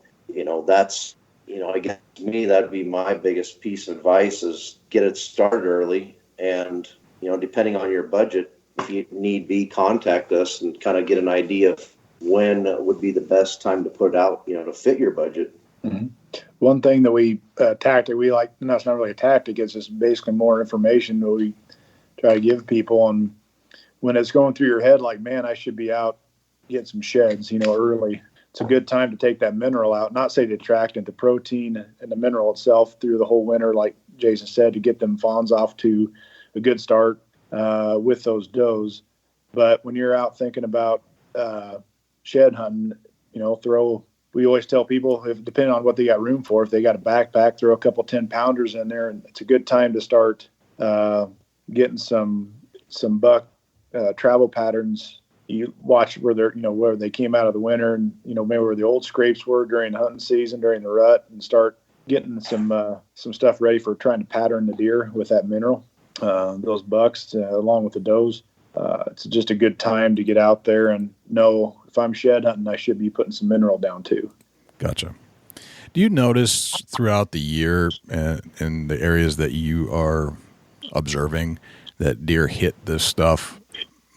that's I guess to me that'd be my biggest piece of advice is get it started early, and depending on your budget, if you need be, contact us and kind of get an idea of when would be the best time to put it out to fit your budget. Mm-hmm. One thing that tactic we like, and that's not really a tactic, it's just basically more information that we try to give people. And when it's going through your head, like, man, I should be out getting some sheds, early. It's a good time to take that mineral out, not say to detract into protein and the mineral itself through the whole winter, like Jason said, to get them fawns off to a good start with those does. But when you're out thinking about shed hunting, we always tell people, if depending on what they got room for, if they got a backpack, throw a couple 10-pounders in there, and it's a good time to start getting some buck travel patterns. You watch where they're, where they came out of the winter, and maybe where the old scrapes were during hunting season, during the rut, and start getting some stuff ready for trying to pattern the deer with that mineral. Those bucks along with the does. It's just a good time to get out there and know if I'm shed hunting, I should be putting some mineral down too. Gotcha. Do you notice throughout the year in the areas that you are observing that deer hit this stuff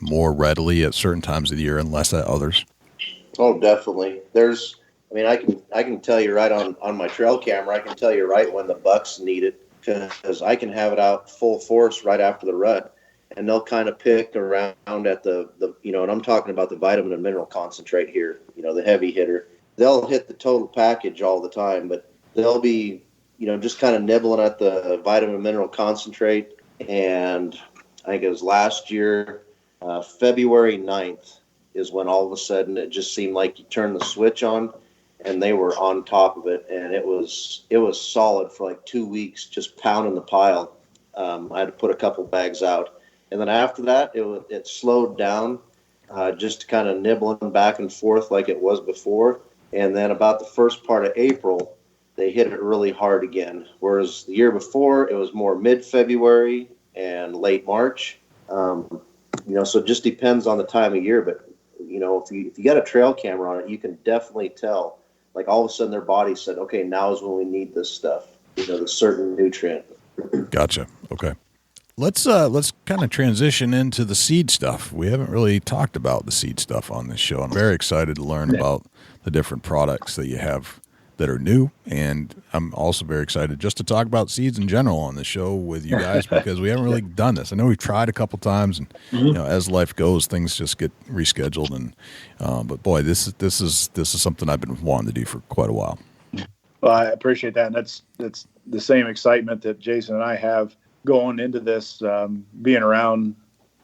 more readily at certain times of the year and less at others? Oh, definitely. I can tell you right on my trail camera, I can tell you right when the bucks need it, because I can have it out full force right after the rut. And they'll kind of pick around at the and I'm talking about the vitamin and mineral concentrate here, the heavy hitter. They'll hit the total package all the time, but they'll be, just kind of nibbling at the vitamin and mineral concentrate. And I think it was last year, February 9th is when all of a sudden it just seemed like you turned the switch on and they were on top of it. And it was solid for like 2 weeks, just pounding the pile. I had to put a couple bags out. And then after that, it slowed down, just kind of nibbling back and forth like it was before. And then about the first part of April, they hit it really hard again. Whereas the year before, it was more mid-February and late March. So it just depends on the time of year. But, if you got a trail camera on it, you can definitely tell. Like all of a sudden their body said, okay, now is when we need this stuff, the certain nutrient. Gotcha. Okay. Let's kind of transition into the seed stuff. We haven't really talked about the seed stuff on this show. I'm very excited to learn about the different products that you have that are new, and I'm also very excited just to talk about seeds in general on the show with you guys because we haven't really done this. I know we've tried a couple times, and as life goes, things just get rescheduled. And but boy, this is something I've been wanting to do for quite a while. Well, I appreciate that, and that's the same excitement that Jason and I have going into this, being around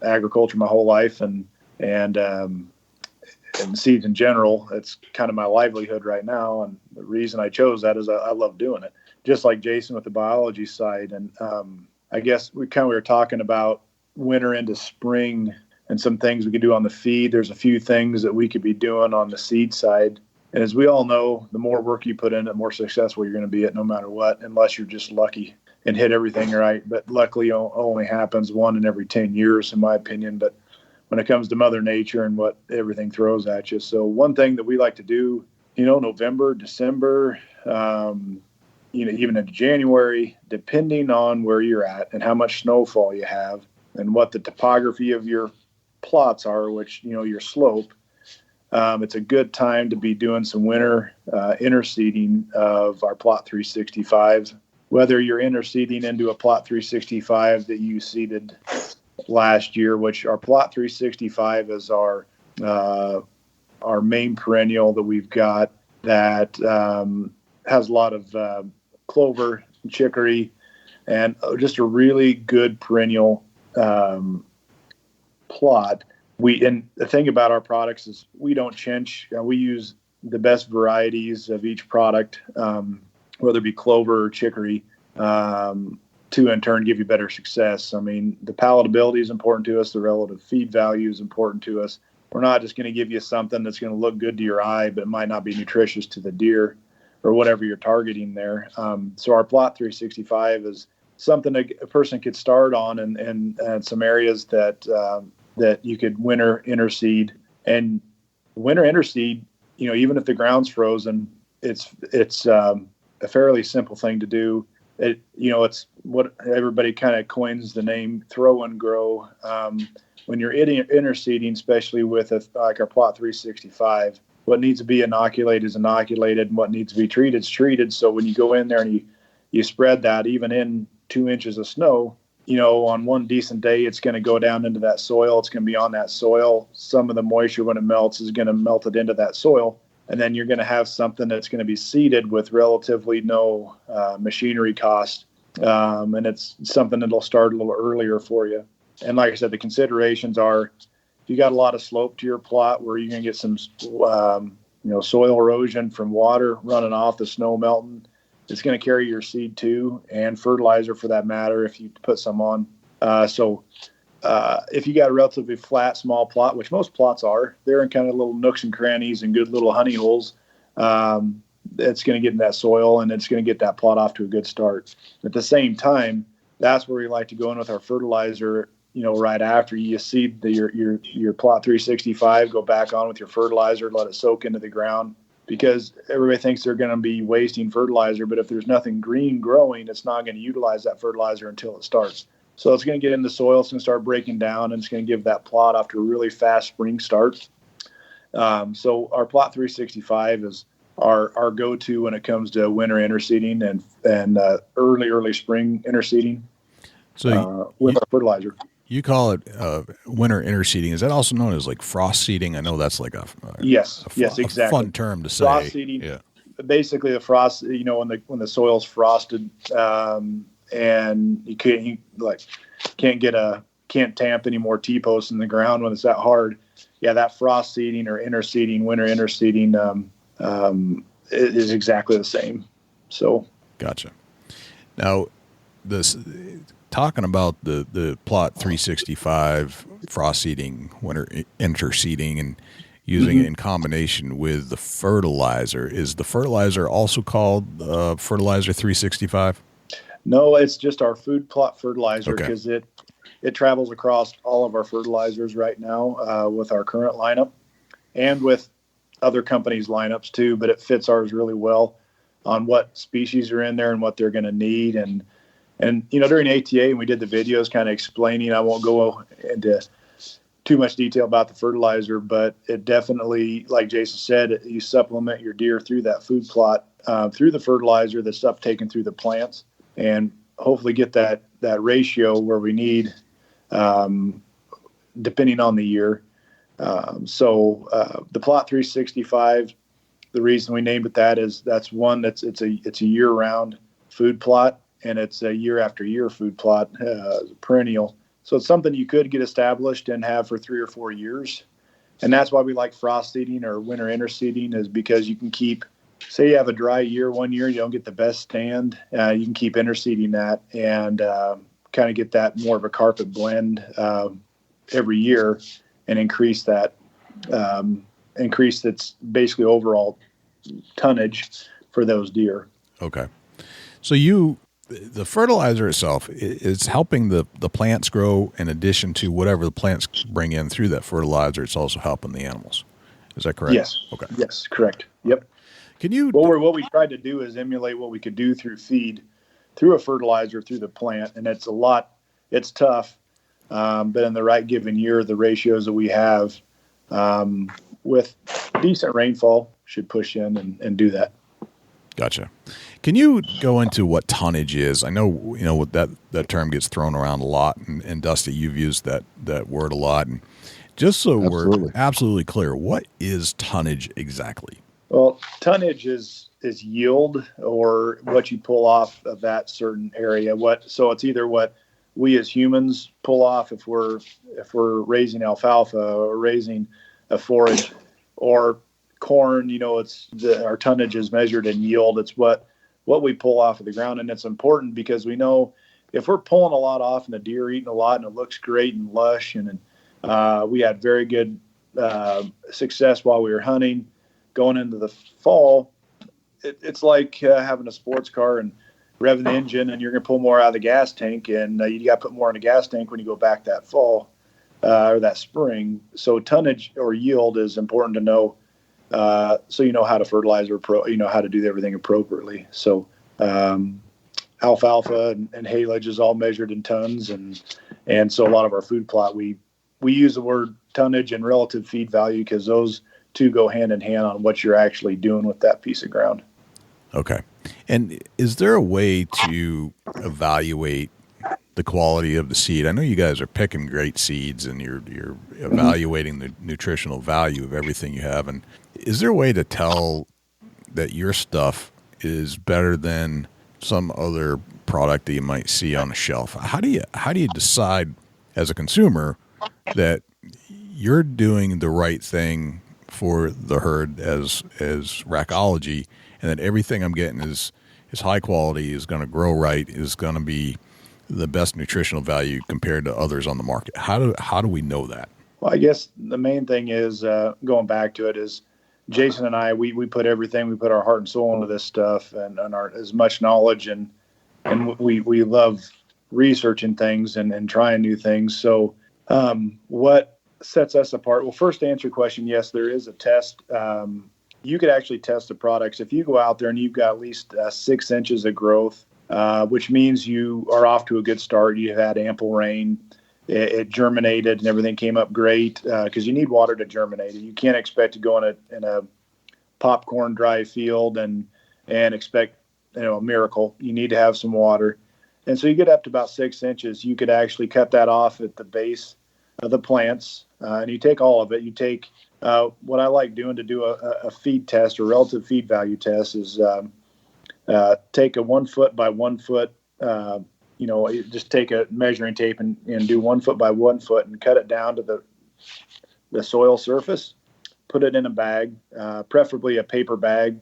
agriculture my whole life and seeds in general. It's kind of my livelihood right now. And the reason I chose that is I love doing it, just like Jason with the biology side. And I guess we were talking about winter into spring and some things we could do on the feed. There's a few things that we could be doing on the seed side. And as we all know, the more work you put in, the more successful you're going to be at no matter what, unless you're just lucky and hit everything right. But luckily it only happens 1 in every 10 years, in my opinion. But when it comes to Mother Nature and what everything throws at you. So one thing that we like to do, November, December, even into January, depending on where you're at and how much snowfall you have and what the topography of your plots are, which, your slope, it's a good time to be doing some winter interseeding of our Plot 365. Whether you're interseeding into a Plot 365 that you seeded last year, which our Plot 365 is our main perennial that we've got that has a lot of clover, chicory, and just a really good perennial plot. And the thing about our products is we don't chinch. We use the best varieties of each product, whether it be clover or chicory, to in turn give you better success. I mean, the palatability is important to us. The relative feed value is important to us. We're not just going to give you something that's going to look good to your eye, but it might not be nutritious to the deer or whatever you're targeting there. So our Plot 365 is something that a person could start on and some areas that you could winter interseed. And winter interseed, even if the ground's frozen, it's a fairly simple thing to do. It's what everybody kind of coins the name throw and grow. When you're interseeding, especially with like our Plot 365, what needs to be inoculated is inoculated, and what needs to be treated is treated. So when you go in there and you spread that, even in 2 inches of snow, on one decent day, it's going to go down into that soil. It's going to be on that soil. Some of the moisture, when it melts, is going to melt it into that soil. And then you're going to have something that's going to be seeded with relatively no machinery cost. And it's something that'll start a little earlier for you. And like I said, the considerations are, if you got a lot of slope to your plot where you're going to get some, soil erosion from water running off, the snow melting, it's going to carry your seed too, and fertilizer for that matter if you put some on. If you got a relatively flat, small plot, which most plots are, they're in kind of little nooks and crannies and good little honey holes. It's going to get in that soil and it's going to get that plot off to a good start. At the same time, that's where we like to go in with our fertilizer. Right after you seed your Plot 365, go back on with your fertilizer, let it soak into the ground, because everybody thinks they're going to be wasting fertilizer. But if there's nothing green growing, it's not going to utilize that fertilizer until it starts. So it's going to get in the soil, it's going to start breaking down, and it's going to give that plot off to a really fast spring start. So our Plot 365 is our go-to when it comes to winter interseeding and early spring interseeding with our fertilizer. You call it winter interseeding. Is that also known as like frost seeding? I know that's like yes, exactly. A fun term to say. Frost seeding. Yeah. Basically, the frost. When the soil's frosted, and you can't tamp any more T-posts in the ground when it's that hard. Yeah, that frost seeding or interseeding, winter interseeding, is exactly the same. So. Gotcha. Now, this talking about the plot 365 frost seeding, winter interseeding, and using it in combination with the fertilizer. Is the fertilizer also called fertilizer 365? No, it's just our food plot fertilizer, Okay. because it travels across all of our fertilizers right now with our current lineup and with other companies' lineups too, but it fits ours really well on what species are in there and what they're going to need. And during ATA, we did the videos kind of explaining, I won't go into too much detail about the fertilizer, but it definitely, like Jason said, you supplement your deer through that food plot, through the fertilizer that's taken through the plants, and hopefully get that ratio where we need, depending on the year. So the plot 365, the reason we named it that is it's a year-round food plot, and it's a year after year food plot, perennial. So it's something you could get established and have for 3 or 4 years. And that's why we like frost seeding or winter interseeding, is because you can keep, say you have a dry year, 1 year, you don't get the best stand, you can keep interseeding that and kind of get that more of a carpet blend every year and increase its basically overall tonnage for those deer. Okay. So the fertilizer itself is helping the plants grow, in addition to whatever the plants bring in through that fertilizer. It's also helping the animals. Is that correct? Yes. Okay. Yes, correct. Yep. Can you? What we tried to do is emulate what we could do through feed, through a fertilizer, through the plant, and it's tough, but in the right given year, the ratios that we have with decent rainfall should push in and do that. Gotcha. Can you go into what tonnage is? I know, what that term gets thrown around a lot, and Dusty, you've used that word a lot. And just so we're absolutely clear, what is tonnage exactly? Well, tonnage is yield, or what you pull off of that certain area. So it's either what we as humans pull off if we're raising alfalfa or raising a forage, or corn. Our tonnage is measured in yield. It's what we pull off of the ground. And it's important because we know if we're pulling a lot off and the deer are eating a lot and it looks great and lush, and we had very good success while we were hunting. Going into the fall, it's like having a sports car and revving the engine, and you're going to pull more out of the gas tank, and you got to put more in the gas tank when you go back that fall or that spring. So tonnage or yield is important to know, so you know how to fertilize how to do everything appropriately. So alfalfa and haylage is all measured in tons, and so a lot of our food plot we use the word tonnage and relative feed value, because those two go hand in hand on what you're actually doing with that piece of ground. Okay. And is there a way to evaluate the quality of the seed? I know you guys are picking great seeds, and you're evaluating the nutritional value of everything you have. And is there a way to tell that your stuff is better than some other product that you might see on a shelf? How do you decide as a consumer that you're doing the right thing for the herd as Rackology, and that everything I'm getting is high quality, is going to grow right, is going to be the best nutritional value compared to others on the market? How do we know that? Well, I guess the main thing is, going back to it, is Jason and I, we put our heart and soul into this stuff, and as much knowledge, and we love researching things and trying new things. So what sets us apart? Well, first, to answer your question, yes, there is a test. You could actually test the products if you go out there and you've got at least 6 inches of growth, which means you are off to a good start. You had ample rain, it germinated, and everything came up great, because you need water to germinate it. You can't expect to go in a popcorn dry field and expect a miracle. You need to have some water, and so you get up to about 6 inches. You could actually cut that off at the base of the plants, and you take all of it. You take what I like doing to do a feed test or relative feed value test is take a 1 foot by 1 foot, just take a measuring tape and do 1 foot by 1 foot and cut it down to the soil surface, put it in a bag, preferably a paper bag,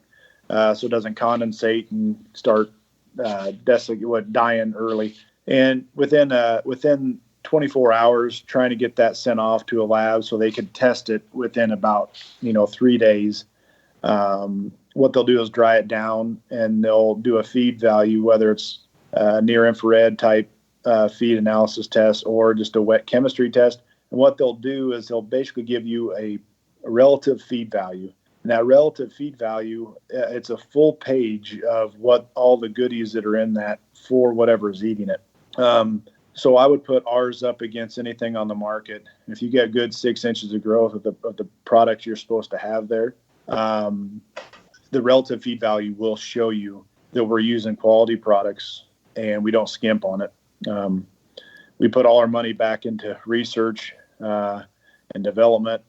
so it doesn't condensate and start dying early. And within 24 hours, trying to get that sent off to a lab so they could test it within about 3 days. What they'll do is dry it down, and they'll do a feed value, whether it's near infrared type feed analysis test or just a wet chemistry test. And what they'll do is they'll basically give you a relative feed value. And that relative feed value, it's a full page of what all the goodies that are in that for whatever's eating it. So I would put ours up against anything on the market. If you get good 6 inches of growth of the product you're supposed to have there, the relative feed value will show you that we're using quality products and we don't skimp on it. We put all our money back into research and development,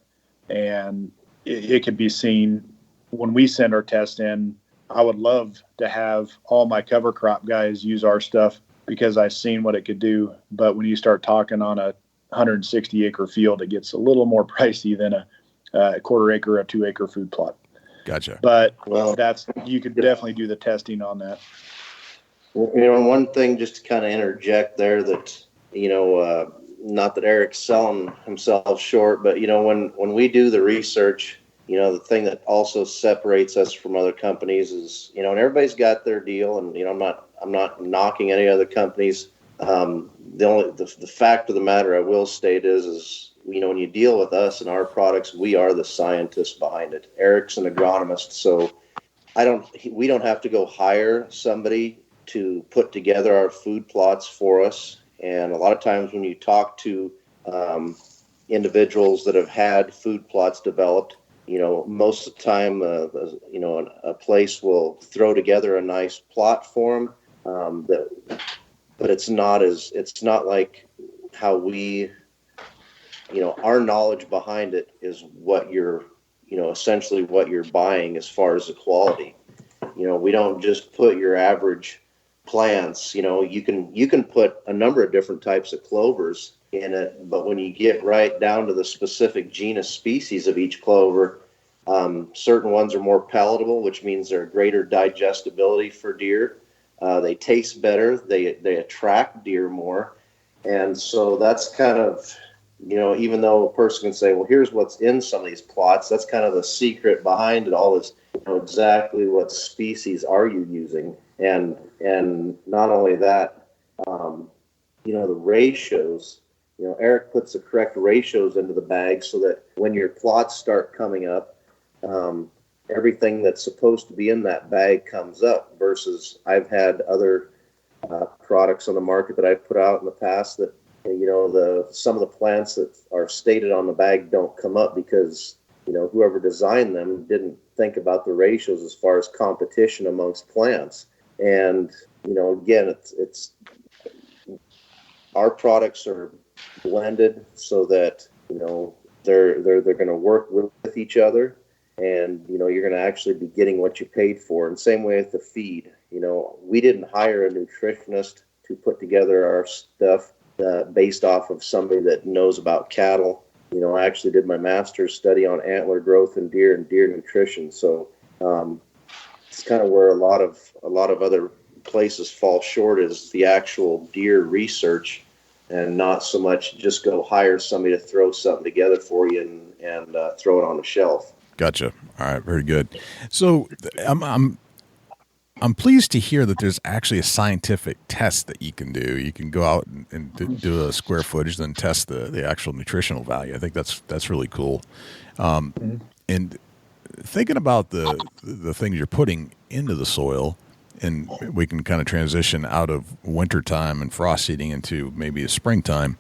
and it could be seen when we send our test in. I would love to have all my cover crop guys use our stuff because I've seen what it could do. But when you start talking on a 160 acre field, it gets a little more pricey than a quarter acre or 2 acre food plot. Gotcha. But you could definitely do the testing on that. One thing just to kind of interject there that, not that Eric's selling himself short, but, when we do the research, the thing that also separates us from other companies is, and everybody's got their deal, and, I'm not knocking any other companies. The fact of the matter I will state is, when you deal with us and our products, we are the scientists behind it. Eric's an agronomist, so we don't have to go hire somebody to put together our food plots for us. And a lot of times when you talk to individuals that have had food plots developed, most of the time, a place will throw together a nice plot for them, but it's not like how we, our knowledge behind it is what you're, essentially what you're buying as far as the quality. We don't just put your average plants. You can put a number of different types of clovers in it, but when you get right down to the specific genus species of each clover, certain ones are more palatable, which means they're greater digestibility for deer. They taste better. They attract deer more. And so that's kind of, even though a person can say, well, here's what's in some of these plots, that's kind of the secret behind it all is, exactly what species are you using. And not only that, the ratios, Eric puts the correct ratios into the bag so that when your plots start coming up, everything that's supposed to be in that bag comes up, versus I've had other products on the market that I've put out in the past that, some of the plants that are stated on the bag don't come up because, whoever designed them didn't think about the ratios as far as competition amongst plants. And, again, it's our products are blended so that, they're going to work with each other, and, you're going to actually be getting what you paid for. And same way with the feed. We didn't hire a nutritionist to put together our stuff based off of somebody that knows about cattle. I actually did my master's study on antler growth in deer and deer nutrition. So it's kind of where a lot of other places fall short is the actual deer research, and not so much just go hire somebody to throw something together for you and throw it on the shelf. Gotcha. All right. Very good. So I'm pleased to hear that there's actually a scientific test that you can do. You can go out and do a square footage, then test the actual nutritional value. I think that's really cool. And thinking about the things you're putting into the soil, and we can kind of transition out of wintertime and frost seeding into maybe a springtime.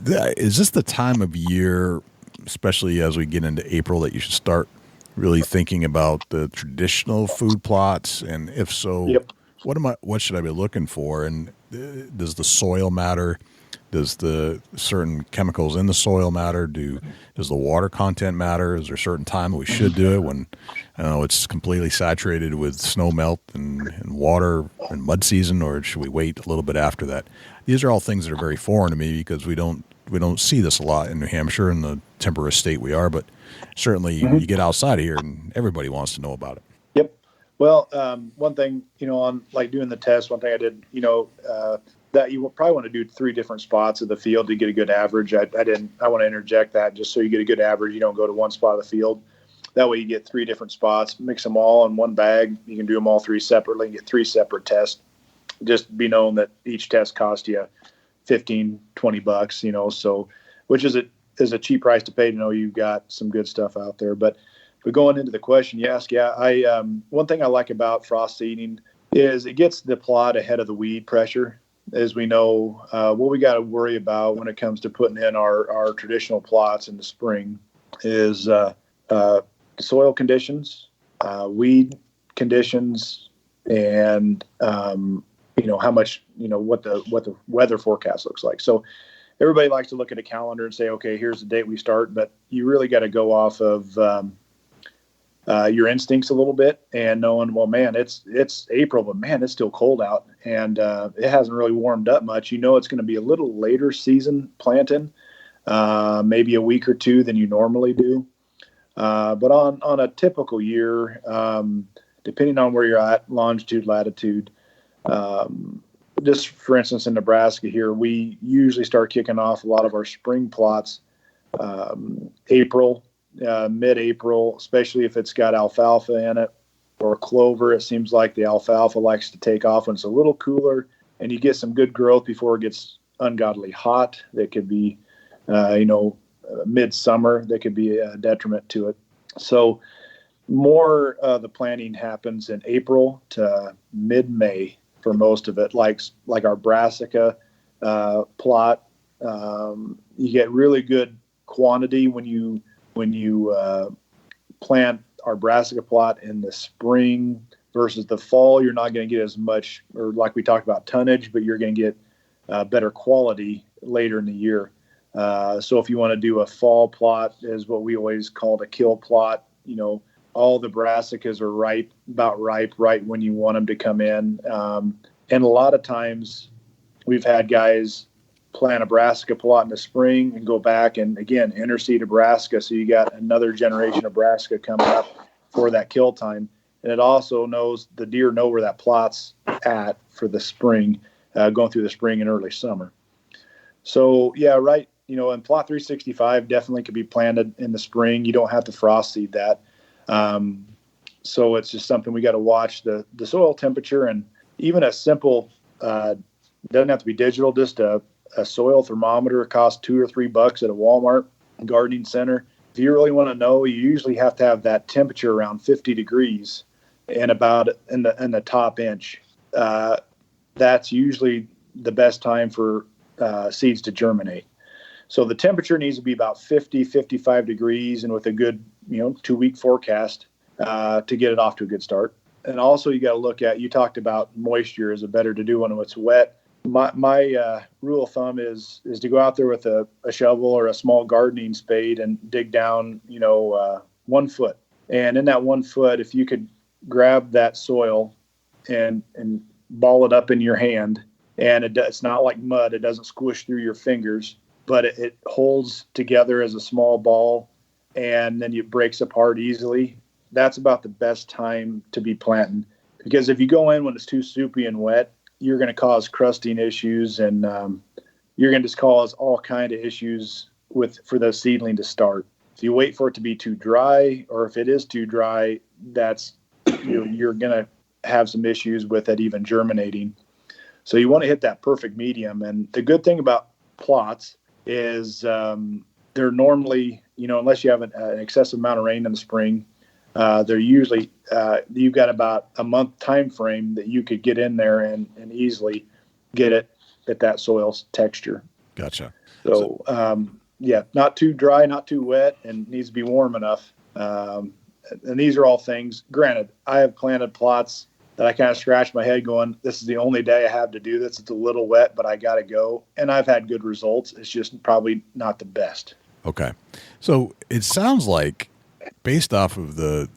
Is this the time of year, especially as we get into April, that you should start really thinking about the traditional food plots? And if so, yep. What should I be looking for? And does the soil matter? Does the certain chemicals in the soil matter? Does the water content matter? Is there a certain time we should do it when it's completely saturated with snow melt and water and mud season, or should we wait a little bit after that? These are all things that are very foreign to me because we don't see this a lot in New Hampshire, in the temperate state we are, but certainly you get outside of here and everybody wants to know about it. Yep. Well, one thing, on like doing the test, one thing I did, that you will probably want to do 3 different spots of the field to get a good average. I want to interject that just so you get a good average. You don't go to one spot of the field. That way you get 3 different spots, mix them all in one bag. You can do them all 3 separately and get 3 separate tests. Just be known that each test costs you $15-20, so which is a cheap price to pay to know you've got some good stuff out there. But going into the question you asked, one thing I like about frost seeding is it gets the plot ahead of the weed pressure. As we know, what we got to worry about when it comes to putting in our traditional plots in the spring is soil conditions, weed conditions, and how much, what the weather forecast looks like. So everybody likes to look at a calendar and say, okay, here's the date we start, but you really got to go off of your instincts a little bit and knowing, well, man, it's April, but man, it's still cold out and it hasn't really warmed up much. It's going to be a little later season planting, maybe a week or 2 than you normally do. But on a typical year, depending on where you're at, longitude, latitude, just for instance, in Nebraska here, we usually start kicking off a lot of our spring plots April, mid-April, especially if it's got alfalfa in it or clover. It seems like the alfalfa likes to take off when it's a little cooler and you get some good growth before it gets ungodly hot. That could be, midsummer, that could be a detriment to it. So more the planting happens in April to mid-May for most of it, like our brassica plot. You get really good quantity when you plant our brassica plot in the spring versus the fall. You're not going to get as much, or like we talked about, tonnage, but you're going to get better quality later in the year. So if you want to do a fall plot, is what we always called a kill plot, all the brassicas are about ripe right when you want them to come in. And a lot of times we've had guys plant a brassica plot in the spring and go back and, again, interseed a brassica. So you got another generation of brassica coming up for that kill time. And it also knows the deer know where that plot's at for the spring, going through the spring and early summer. So, yeah, right. And plot 365 definitely could be planted in the spring. You don't have to frost seed that. So it's just something we got to watch the soil temperature, and even a simple, doesn't have to be digital, just a soil thermometer costs $2 or $3 at a Walmart gardening center. If you really want to know, you usually have to have that temperature around 50 degrees and about in the top inch. That's usually the best time for seeds to germinate. So the temperature needs to be about 50, 55 degrees, and with a good, 2-week forecast to get it off to a good start. And also you got to look at, you talked about moisture. Is it better to do when it's wet? My rule of thumb is to go out there with a shovel or a small gardening spade and dig down, 1 foot. And in that 1 foot, if you could grab that soil and ball it up in your hand, and it's not like mud, it doesn't squish through your fingers, but it holds together as a small ball, and then it breaks apart easily. That's about the best time to be planting, because if you go in when it's too soupy and wet, you're going to cause crusting issues, and you're going to just cause all kind of issues for the seedling to start. If you wait for it to be too dry, or if it is too dry, that's you're going to have some issues with it even germinating. So you want to hit that perfect medium. And the good thing about plots is they're normally, unless you have an excessive amount of rain in the spring, they're usually you've got about a month time frame that you could get in there and easily get it at that soil's texture. Gotcha. So not too dry, not too wet, and needs to be warm enough. And these are all things. Granted, I have planted plots that I kind of scratch my head going, this is the only day I have to do this. It's a little wet, but I got to go. And I've had good results. It's just probably not the best. Okay. So it sounds like, based off of the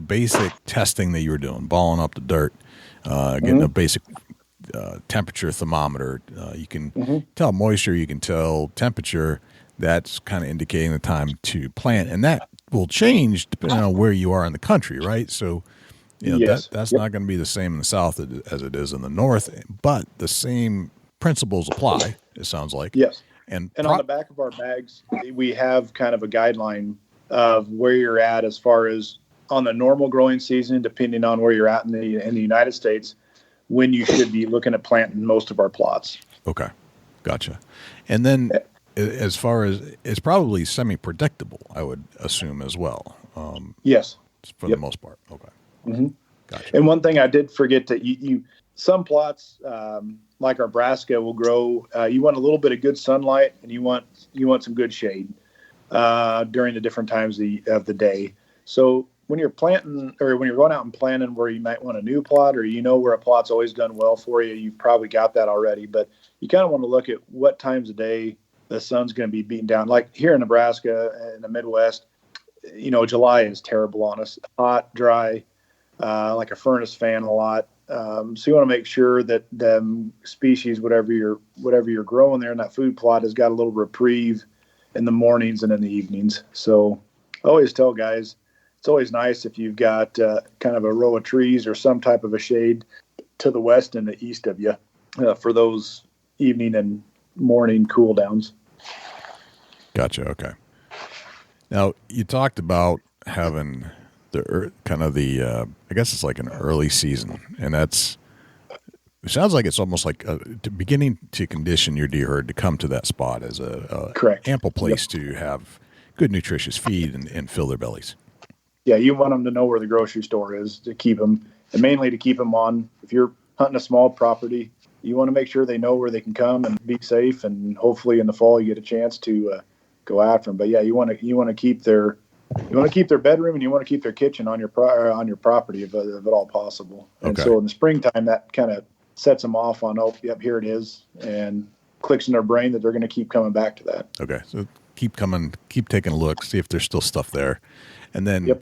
basic testing that you were doing, balling up the dirt, getting a basic temperature thermometer, you can tell moisture, you can tell temperature. That's kind of indicating the time to plant, and that will change depending on where you are in the country, right? So Yes. That's not going to be the same in the south as it is in the north, but the same principles apply, it sounds like. Yes. And on the back of our bags, we have kind of a guideline of where you're at as far as on the normal growing season, depending on where you're at in the United States, when you should be looking at planting most of our plots. Okay. Gotcha. And then as far as it's probably semi-predictable, I would assume as well. Yes. For the most part. Okay. Mm-hmm. Gotcha. And one thing I did forget to some plots, like our brassica, will grow. You want a little bit of good sunlight, and you want some good shade during the different times of the day. So when you're planting, or when you're going out and planting where you might want a new plot, or where a plot's always done well for you, you've probably got that already. But you kind of want to look at what times of day the sun's going to be beating down. Like here in Nebraska, in the Midwest, July is terrible on us. Hot, dry, like a furnace fan a lot. So you want to make sure that the species, whatever you're growing there in that food plot, has got a little reprieve in the mornings and in the evenings. So I always tell guys, it's always nice if you've got kind of a row of trees or some type of a shade to the west and the east of you for those evening and morning cool downs. Gotcha. Okay. Now you talked about having I guess it's like an early season, and it sounds like it's almost like beginning to condition your deer herd to come to that spot as a correct ample place to have good nutritious feed and fill their bellies. Yeah, you want them to know where the grocery store is to keep them, and mainly to keep them on. If you're hunting a small property, you want to make sure they know where they can come and be safe, and hopefully in the fall you get a chance to go after them. But yeah, you want to keep their bedroom, and you want to keep their kitchen on your property if at all possible. And so in the springtime, that kind of sets them off on, oh, yep, here it is, and clicks in their brain that they're going to keep coming back to that. Okay, so keep taking a look, see if there's still stuff there, and then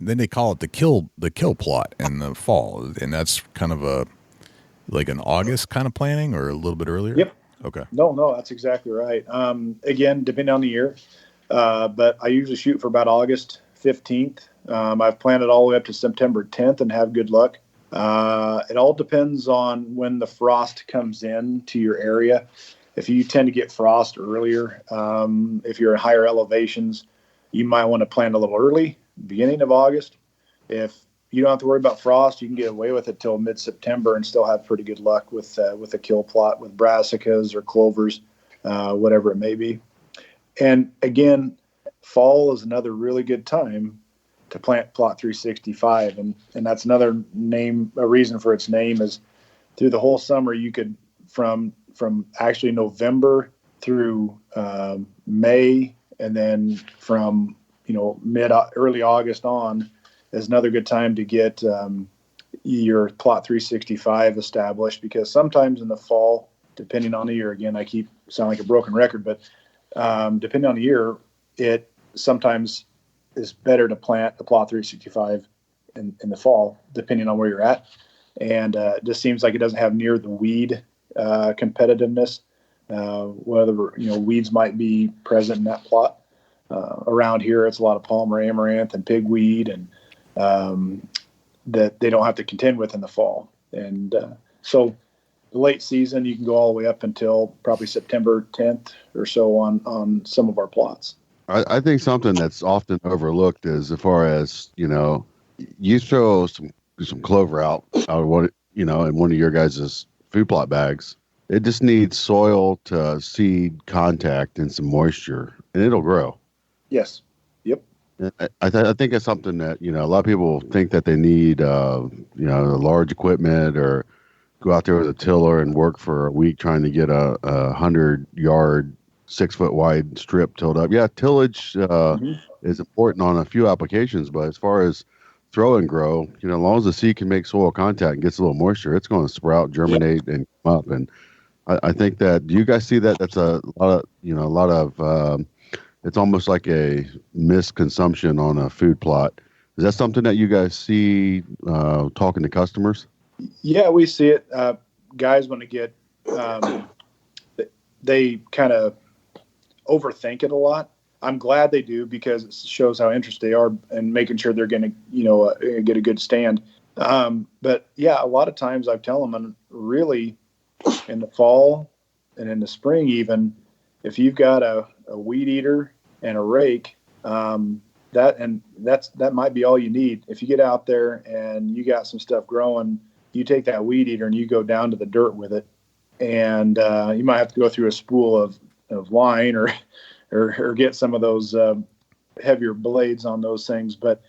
then they call it the kill plot in the fall, and that's kind of like an August kind of planning, or a little bit earlier. Yep. Okay. No, that's exactly right. Again, depending on the year. But I usually shoot for about August 15th. I've planted all the way up to September 10th and have good luck. It all depends on when the frost comes in to your area. If you tend to get frost earlier, if you're at higher elevations, you might want to plant a little early, beginning of August. If you don't have to worry about frost, you can get away with it till mid-September and still have pretty good luck with a kill plot with brassicas or clovers, whatever it may be. And again, fall is another really good time to plant plot 365. And that's another name, a reason for its name is through the whole summer, you could, from actually November through May, and then from, early August on is another good time to get your plot 365 established, because sometimes in the fall, depending on the year, again, I keep sound like a broken record, but depending on the year, it sometimes is better to plant the plot 365 in the fall, depending on where you're at. And it just seems like it doesn't have near the weed competitiveness, whether weeds might be present in that plot. Around here, it's a lot of palmer amaranth and pigweed, and that they don't have to contend with in the fall. And so late season, you can go all the way up until probably September 10th or so on some of our plots. I think something that's often overlooked is, as far as, you throw some clover out of what, in one of your guys' food plot bags. It just needs soil to seed contact and some moisture, and it'll grow. Yes. Yep. I think it's something that, a lot of people think that they need, large equipment, or go out there with a tiller and work for a week trying to get a 100-yard, 6-foot wide strip tilled up. Yeah, tillage is important on a few applications, but as far as throw and grow, as long as the seed can make soil contact and gets a little moisture, it's going to sprout, germinate, and come up. And I think that, do you guys see that? That's a lot of it's almost like a misconsumption on a food plot. Is that something that you guys see talking to customers? Yeah, we see it. Guys want to get, they kind of overthink it a lot. I'm glad they do, because it shows how interested they are in making sure they're going to, get a good stand. But yeah, a lot of times I tell them, and really in the fall and in the spring, even if you've got a weed eater and a rake, that might be all you need. If you get out there and you got some stuff growing, you take that weed eater and you go down to the dirt with it, and you might have to go through a spool of line or get some of those heavier blades on those things. But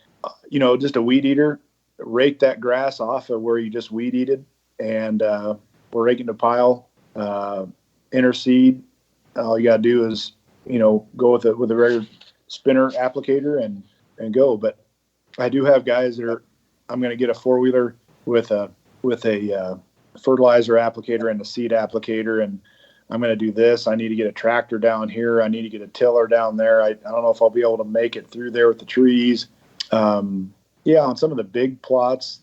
just a weed eater, rake that grass off of where you just weed eated, and we're raking the pile, interseed. All you got to do is, go with a regular spinner applicator and go. But I do have guys that I'm going to get a 4-wheeler with a fertilizer applicator and a seed applicator, and I'm going to do this. I need to get a tractor down here. I need to get a tiller down there. I don't know if I'll be able to make it through there with the trees. On some of the big plots,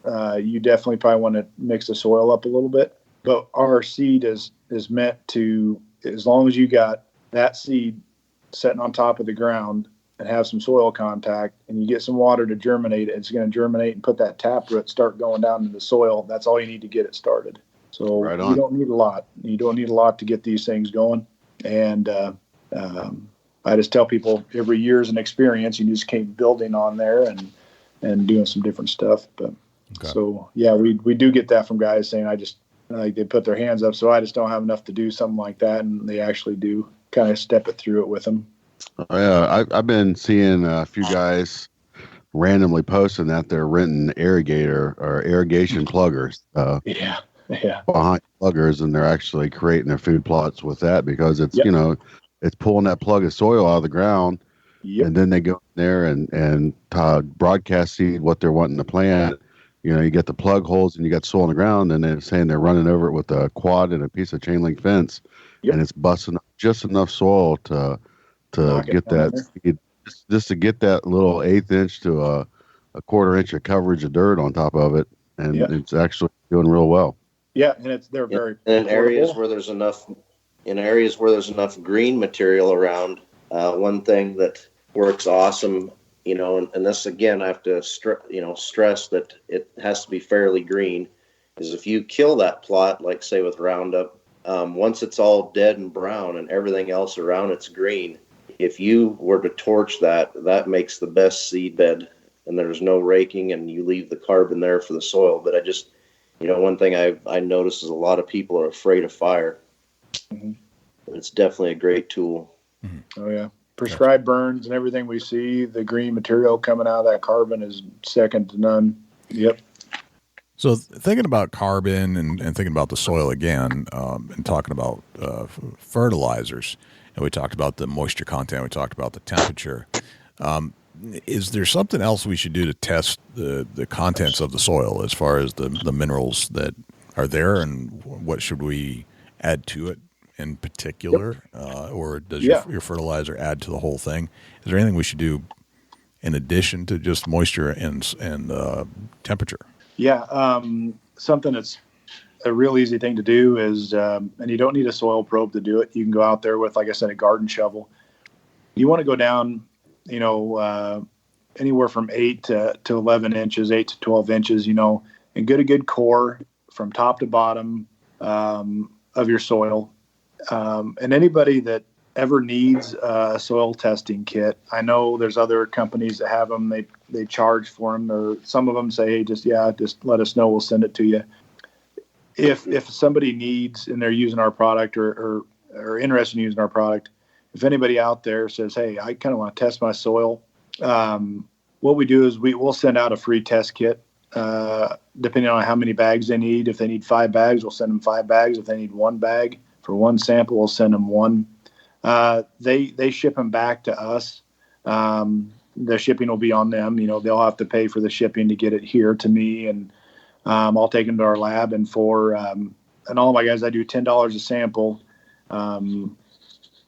you definitely probably want to mix the soil up a little bit. But our seed is meant to, as long as you got that seed sitting on top of the ground and have some soil contact and you get some water to germinate it, it's going to germinate and put that taproot start going down into the soil. That's all you need to get it started. So you don't need a lot. You don't need a lot to get these things going. And I just tell people every year is an experience. You just keep building on there and doing some different stuff. But So yeah, we do get that from guys saying, they put their hands up, so I just don't have enough to do something like that. And they actually do kind of step it through it with them. Yeah, I've been seeing a few guys randomly posting that they're renting irrigator or irrigation pluggers. Behind pluggers, and they're actually creating their food plots with that because it's it's pulling that plug of soil out of the ground, and then they go in there and broadcast seed what they're wanting to plant. You get the plug holes and you got soil on the ground, and they're saying they're running over it with a quad and a piece of chain link fence, and it's busting up just enough soil to get that seed, just to get that little 1/8 inch to a 1/4 inch of coverage of dirt on top of it, and it's actually doing real well. Yeah, and they're very in areas where there's enough green material around. One thing that works awesome, and this again I have to stress that it has to be fairly green, is if you kill that plot, like say with Roundup, once it's all dead and brown and everything else around it's green, if you were to torch that makes the best seed bed, and there's no raking, and you leave the carbon there for the soil. But I just one thing I notice is a lot of people are afraid of fire. Mm-hmm. It's definitely a great tool. Mm-hmm. Oh, yeah. Prescribed burns and everything we see, the green material coming out of that carbon is second to none. Yep. So thinking about carbon and thinking about the soil again, and talking about fertilizers, and we talked about the moisture content, we talked about the temperature. Is there something else we should do to test the contents of the soil as far as the minerals that are there, and what should we add to it in particular? Or does your fertilizer add to the whole thing? Is there anything we should do in addition to just moisture and temperature? Yeah, something that's a real easy thing to do is, and you don't need a soil probe to do it. You can go out there with, like I said, a garden shovel. You want to go down, anywhere from 8 to 11 inches, 8 to 12 inches, and get a good core from top to bottom of your soil. And anybody that ever needs a soil testing kit, I know there's other companies that have them. They charge for them, or some of them say, hey, just let us know. We'll send it to you. If somebody needs and they're using our product or interested in using our product, if anybody out there says, hey, I kind of want to test my soil, what we do is we'll send out a free test kit, depending on how many bags they need. If they need 5 bags, we'll send them 5 bags. If they need 1 bag for 1 sample, we'll send them 1. They ship them back to us. The shipping will be on them. They'll have to pay for the shipping to get it here to me, and I'll take them to our lab. And and all my guys, I do $10 a sample.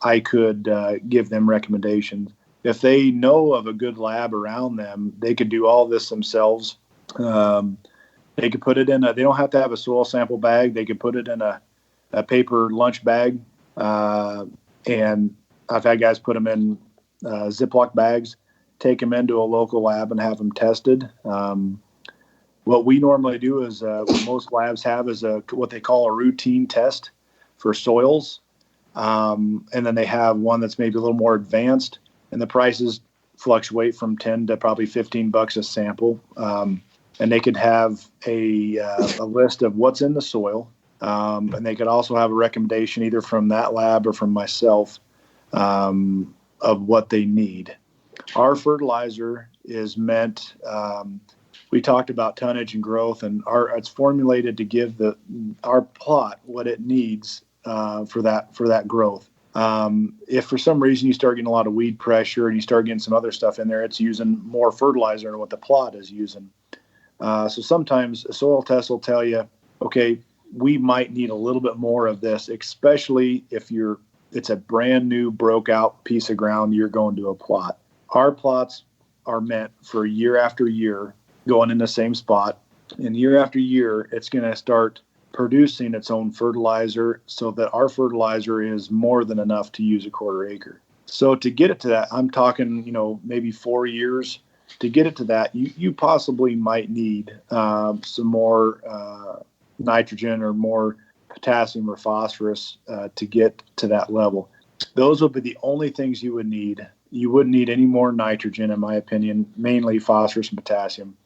I could give them recommendations. If they know of a good lab around them, they could do all this themselves. They could put it in they don't have to have a soil sample bag. They could put it in a paper lunch bag. And I've had guys put them in Ziploc bags, take them into a local lab and have them tested. What we normally do is what most labs have is what they call a routine test for soils. And then they have one that's maybe a little more advanced, and the prices fluctuate from 10 to probably $15 a sample. And they could have a list of what's in the soil. And they could also have a recommendation either from that lab or from myself of what they need. Our fertilizer is meant, we talked about tonnage and growth, and it's formulated to give our plot what it needs for that growth. If for some reason you start getting a lot of weed pressure and you start getting some other stuff in there, it's using more fertilizer than what the plot is using. So sometimes a soil test will tell you, okay, we might need a little bit more of this, especially if it's a brand new broke out piece of ground you're going to a plot. Our plots are meant for year after year going in the same spot, and year after year it's going to start producing its own fertilizer, so that our fertilizer is more than enough to use a quarter acre. So to get it to that, I'm talking, maybe 4 years. To get it to that, you possibly might need some more nitrogen or more potassium or phosphorus to get to that level. Those would be the only things you would need. You wouldn't need any more nitrogen, in my opinion, mainly phosphorus and potassium.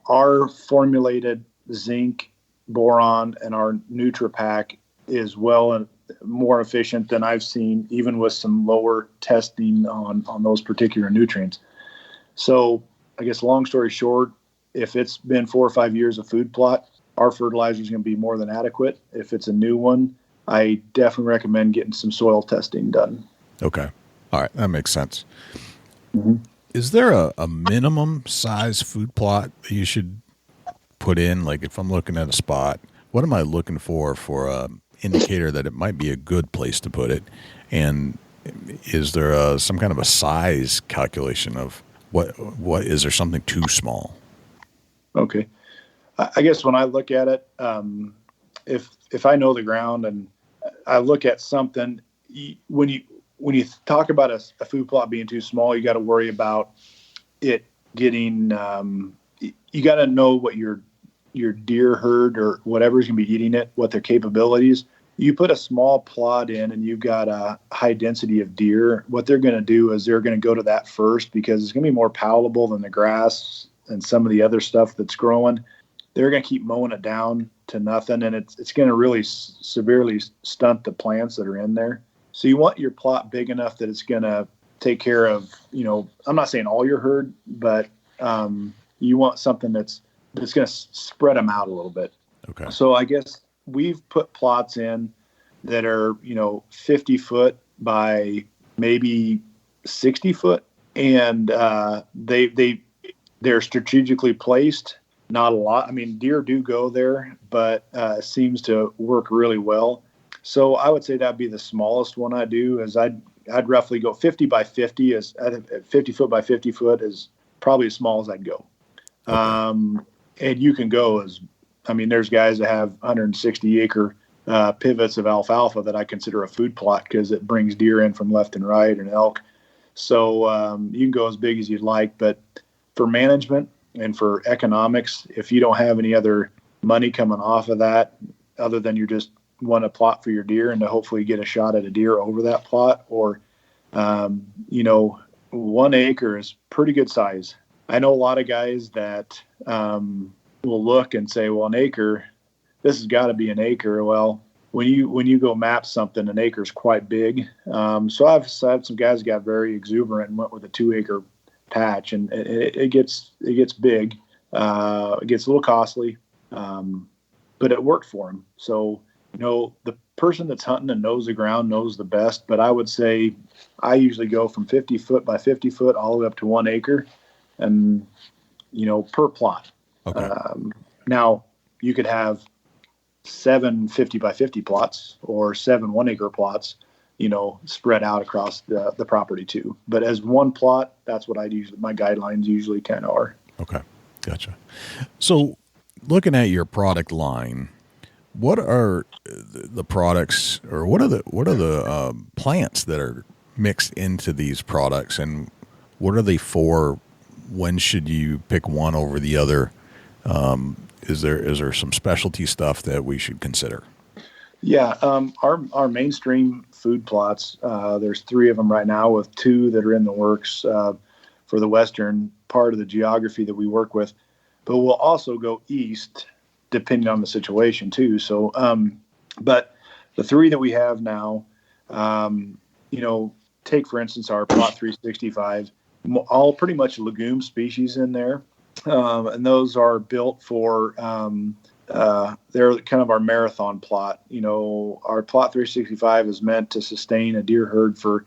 Our formulated zinc, boron, and our NutriPack is well and more efficient than I've seen, even with some lower testing on those particular nutrients. So I guess long story short, if it's been 4 or 5 years of food plot, our fertilizer is going to be more than adequate. If it's a new one, I definitely recommend getting some soil testing done. Okay. All right. That makes sense. Mm-hmm. Is there a minimum size food plot that you should put in? Like if I'm looking at a spot, what am I looking for a indicator that it might be a good place to put it? And is there some kind of a size calculation of what is there something too small? Okay. I guess when I look at it, if I know the ground and I look at something, when you talk about a food plot being too small, you got to worry about it getting. You got to know what your deer herd or whatever is going to be eating it, what their capabilities. You put a small plot in and you've got a high density of deer. What they're going to do is they're going to go to that first because it's going to be more palatable than the grass and some of the other stuff that's growing. They're going to keep mowing it down to nothing, and it's going to really severely stunt the plants that are in there. So you want your plot big enough that it's going to take care of, I'm not saying all your herd, but you want something that's going to spread them out a little bit. Okay. So I guess we've put plots in that are, 50 foot by maybe 60 foot, and they're strategically placed. Not a lot. I mean, deer do go there, but it seems to work really well. So I would say that'd be the smallest one I do. Is I'd roughly go 50 by 50. 50 foot by 50 foot is probably as small as I'd go. Okay. And you can go there's guys that have 160 acre pivots of alfalfa that I consider a food plot because it brings deer in from left and right and elk. So you can go as big as you'd like, but for management and for economics, if you don't have any other money coming off of that, other than you just want a plot for your deer and to hopefully get a shot at a deer over that plot, or, 1 acre is pretty good size. I know a lot of guys that will look and say, well, an acre, this has got to be an acre. Well, when you go map something, an acre is quite big. So I've had some guys got very exuberant and went with a 2 acre patch, and it gets big. It gets a little costly, but it worked for him. So, the person that's hunting and knows the ground knows the best, but I would say I usually go from 50 foot by 50 foot all the way up to 1 acre and, per plot. Okay. Now you could have 7 50 by 50 plots or 7 1 acre plots, spread out across the property too. But as one plot, that's what my guidelines usually kind of are. Okay. Gotcha. So looking at your product line, what are the products or what are the plants that are mixed into these products, and what are they for? When should you pick one over the other? Is there some specialty stuff that we should consider? Yeah, our mainstream food plots, there's 3 of them right now with 2 that are in the works for the western part of the geography that we work with. But we'll also go east depending on the situation too. So, but the 3 that we have now, take for instance our Plot 365, all pretty much legume species in there. And those are built for, they're kind of our marathon plot. Our Plot 365 is meant to sustain a deer herd for,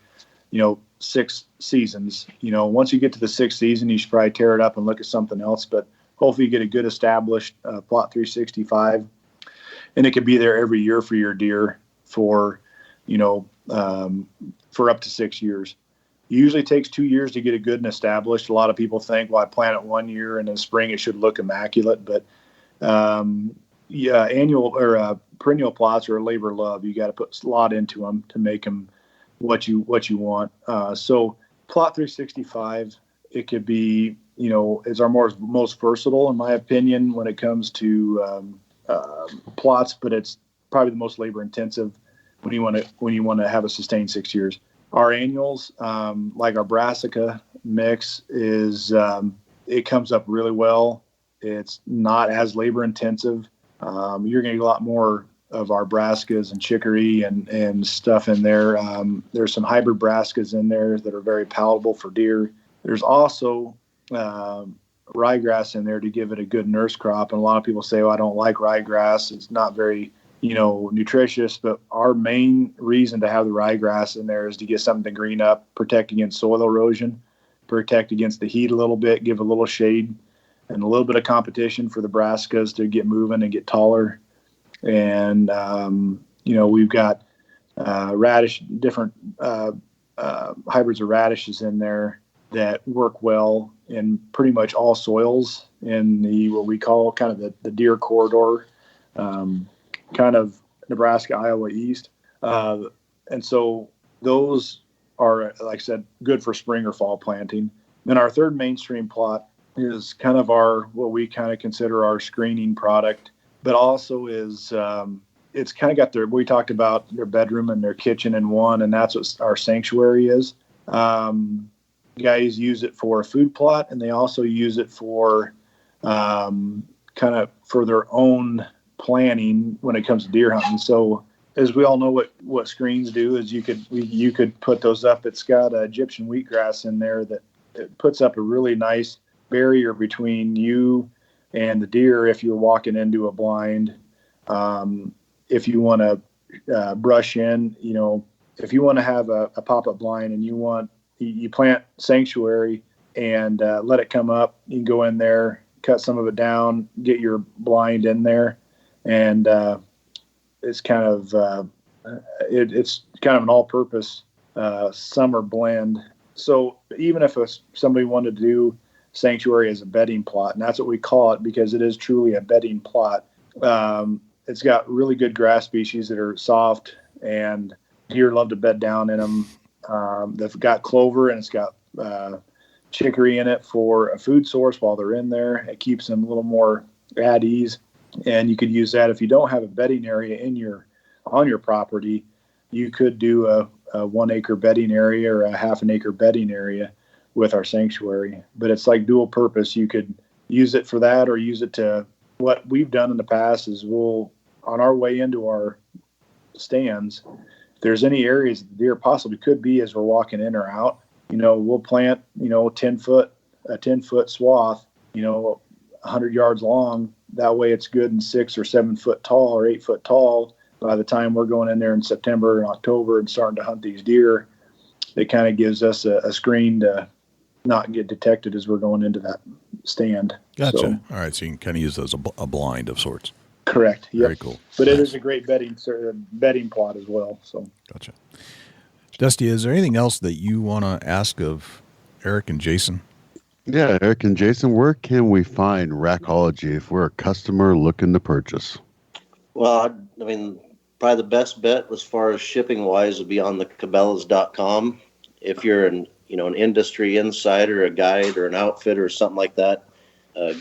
6 seasons. Once you get to the 6th season, you should probably tear it up and look at something else. But hopefully you get a good established Plot 365, and it could be there every year for your deer for up to 6 years. It usually takes 2 years to get it good and established. A lot of people think, well, I plant it 1 year and in spring it should look immaculate. But annual or perennial plots are a labor of love. You got to put a lot into them to make them what you want. So Plot 365, it could be, is our most versatile in my opinion when it comes to plots, but it's probably the most labor intensive when you want to have a sustained 6 years. Our annuals, like our brassica mix, is it comes up really well. It's not as labor intensive. You're going to get a lot more of our brassicas and chicory and stuff in there. There's some hybrid brassicas in there that are very palatable for deer. There's also ryegrass in there to give it a good nurse crop. And a lot of people say, well, I don't like ryegrass. It's not very nutritious, but our main reason to have the ryegrass in there is to get something to green up, protect against soil erosion, protect against the heat a little bit, give a little shade, and a little bit of competition for the brassicas to get moving and get taller. And, we've got different hybrids of radishes in there that work well in pretty much all soils in what we call kind of the deer corridor, kind of Nebraska, Iowa east. And so those are, like I said, good for spring or fall planting. Then our 3rd mainstream plot is kind of what we kind of consider our screening product, but also is, it's kind of got we talked about their bedroom and their kitchen in one, and that's what our sanctuary is. Guys use it for a food plot, and they also use it for kind of for their own planning when it comes to deer hunting. So as we all know, what screens do is you could put those up. It's got Egyptian wheatgrass in there that it puts up a really nice barrier between you and the deer if you're walking into a blind. If you want to brush in, if you want to have a pop-up blind and you plant sanctuary and let it come up, you can go in there, cut some of it down, get your blind in there. And it's kind of it's kind of an all-purpose summer blend. So even if somebody wanted to do sanctuary as a bedding plot, and that's what we call it because it is truly a bedding plot, it's got really good grass species that are soft, and deer love to bed down in them. They've got clover, and it's got chicory in it for a food source while they're in there. It keeps them a little more at ease. And you could use that if you don't have a bedding area on your property. You could do a 1 acre bedding area or a half an acre bedding area with our sanctuary. But it's like dual purpose. You could use it for that, or use it to, what we've done in the past is on our way into our stands, if there's any areas the deer possibly could be as we're walking in or out, we'll plant, a 10 foot swath, 100 yards long. That way it's good and 6 or 7 foot tall or 8 foot tall. By the time we're going in there in September and October and starting to hunt these deer, it kind of gives us a screen to not get detected as we're going into that stand. Gotcha. So, all right. So you can kind of use it as a blind of sorts. Correct. Yep. Very cool. But it is a great bedding plot as well. So Gotcha. Dusty, is there anything else that you want to ask of Eric and Jason? Yeah, Eric and Jason, where can we find Rackology if we're a customer looking to purchase? Well, I mean, probably the best bet as far as shipping wise would be on the Cabela's.com. If you're an industry insider, a guide, or an outfitter or something like that,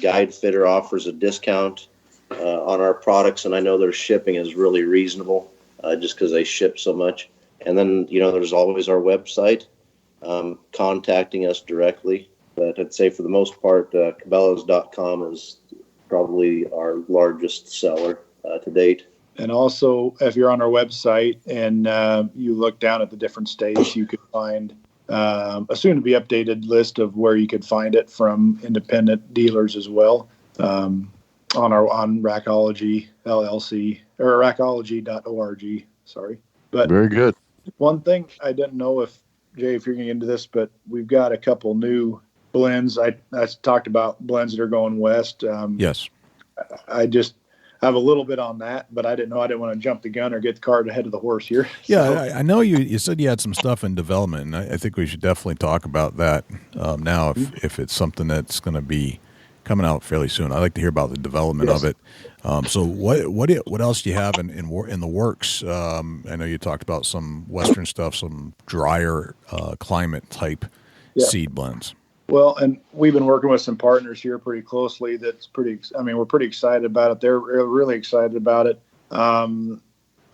Guide Fitter offers a discount on our products, and I know their shipping is really reasonable just because they ship so much. And then, there's always our website, contacting us directly. But I'd say for the most part, Cabela's.com is probably our largest seller to date. And also, if you're on our website and you look down at the different states, you could find a soon-to-be updated list of where you could find it from independent dealers as well on Rackology LLC or Rackology.org. Sorry, but very good. One thing I didn't know if Jay, if you're going to get into this, but we've got a couple new blends. I talked about blends that are going west. Yes, I just have a little bit on that, but I didn't want to jump the gun or get the cart ahead of the horse here. Yeah, I know you said you had some stuff in development, and I think we should definitely talk about that now if it's something that's going to be coming out fairly soon. I'd like to hear about the development of it. So what else do you have in the works? I know you talked about some Western stuff, some drier climate type seed blends. Well, and we've been working with some partners here pretty closely. We're pretty excited about it. They're really excited about it. And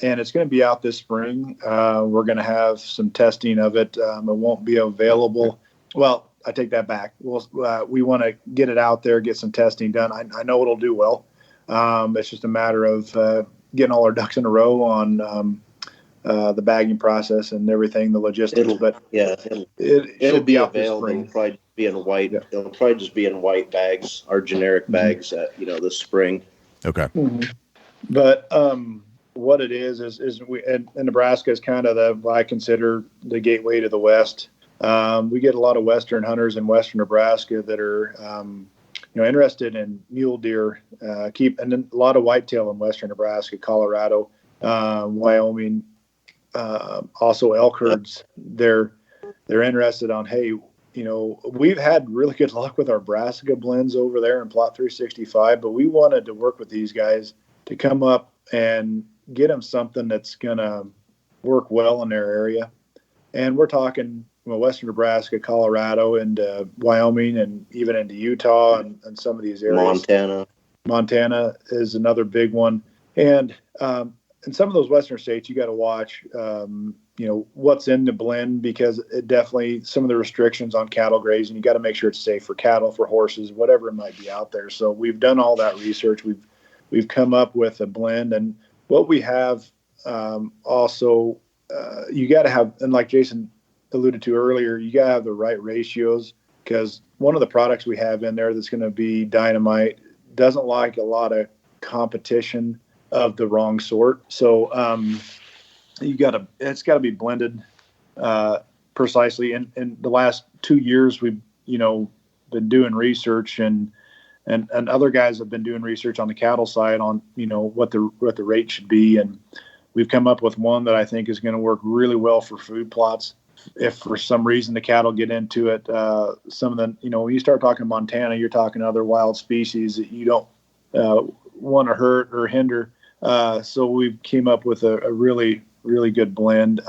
it's going to be out this spring. We're going to have some testing of it. It won't be available. Well, I take that back. We want to get it out there, get some testing done. I know it'll do well. It's just a matter of getting all our ducks in a row on the bagging process and everything, the logistics. It'll be out available. this spring. It'll probably be in white. It'll probably just be in white bags, our generic bags this spring. Okay. Mm-hmm. But what it is we and Nebraska is kind of what I consider the gateway to the West. We get a lot of Western hunters in Western Nebraska that are interested in mule deer, and then a lot of whitetail in Western Nebraska, Colorado, Wyoming, also elk herds. They're interested on, hey, we've had really good luck with our brassica blends over there in Plot 365, but we wanted to work with these guys to come up and get them something that's going to work well in their area. And we're talking Western Nebraska, Colorado, and Wyoming, and even into Utah and some of these areas. Montana is another big one. And in some of those Western states, you got to watch, what's in the blend, because it definitely, some of the restrictions on cattle grazing, you got to make sure it's safe for cattle, for horses, whatever it might be out there. So we've done all that research. We've come up with a blend, and what we have also, you got to have, and like Jason alluded to earlier, you got to have the right ratios, because one of the products we have in there that's going to be dynamite doesn't like a lot of competition of the wrong sort. So it's got to be blended precisely. In the last 2 years, we've been doing research, and other guys have been doing research on the cattle side on what the rate should be, and we've come up with one that I think is going to work really well for food plots. If for some reason the cattle get into it, some of the when you start talking Montana, you're talking other wild species that you don't want to hurt or hinder. So we came up with a really, really good blend.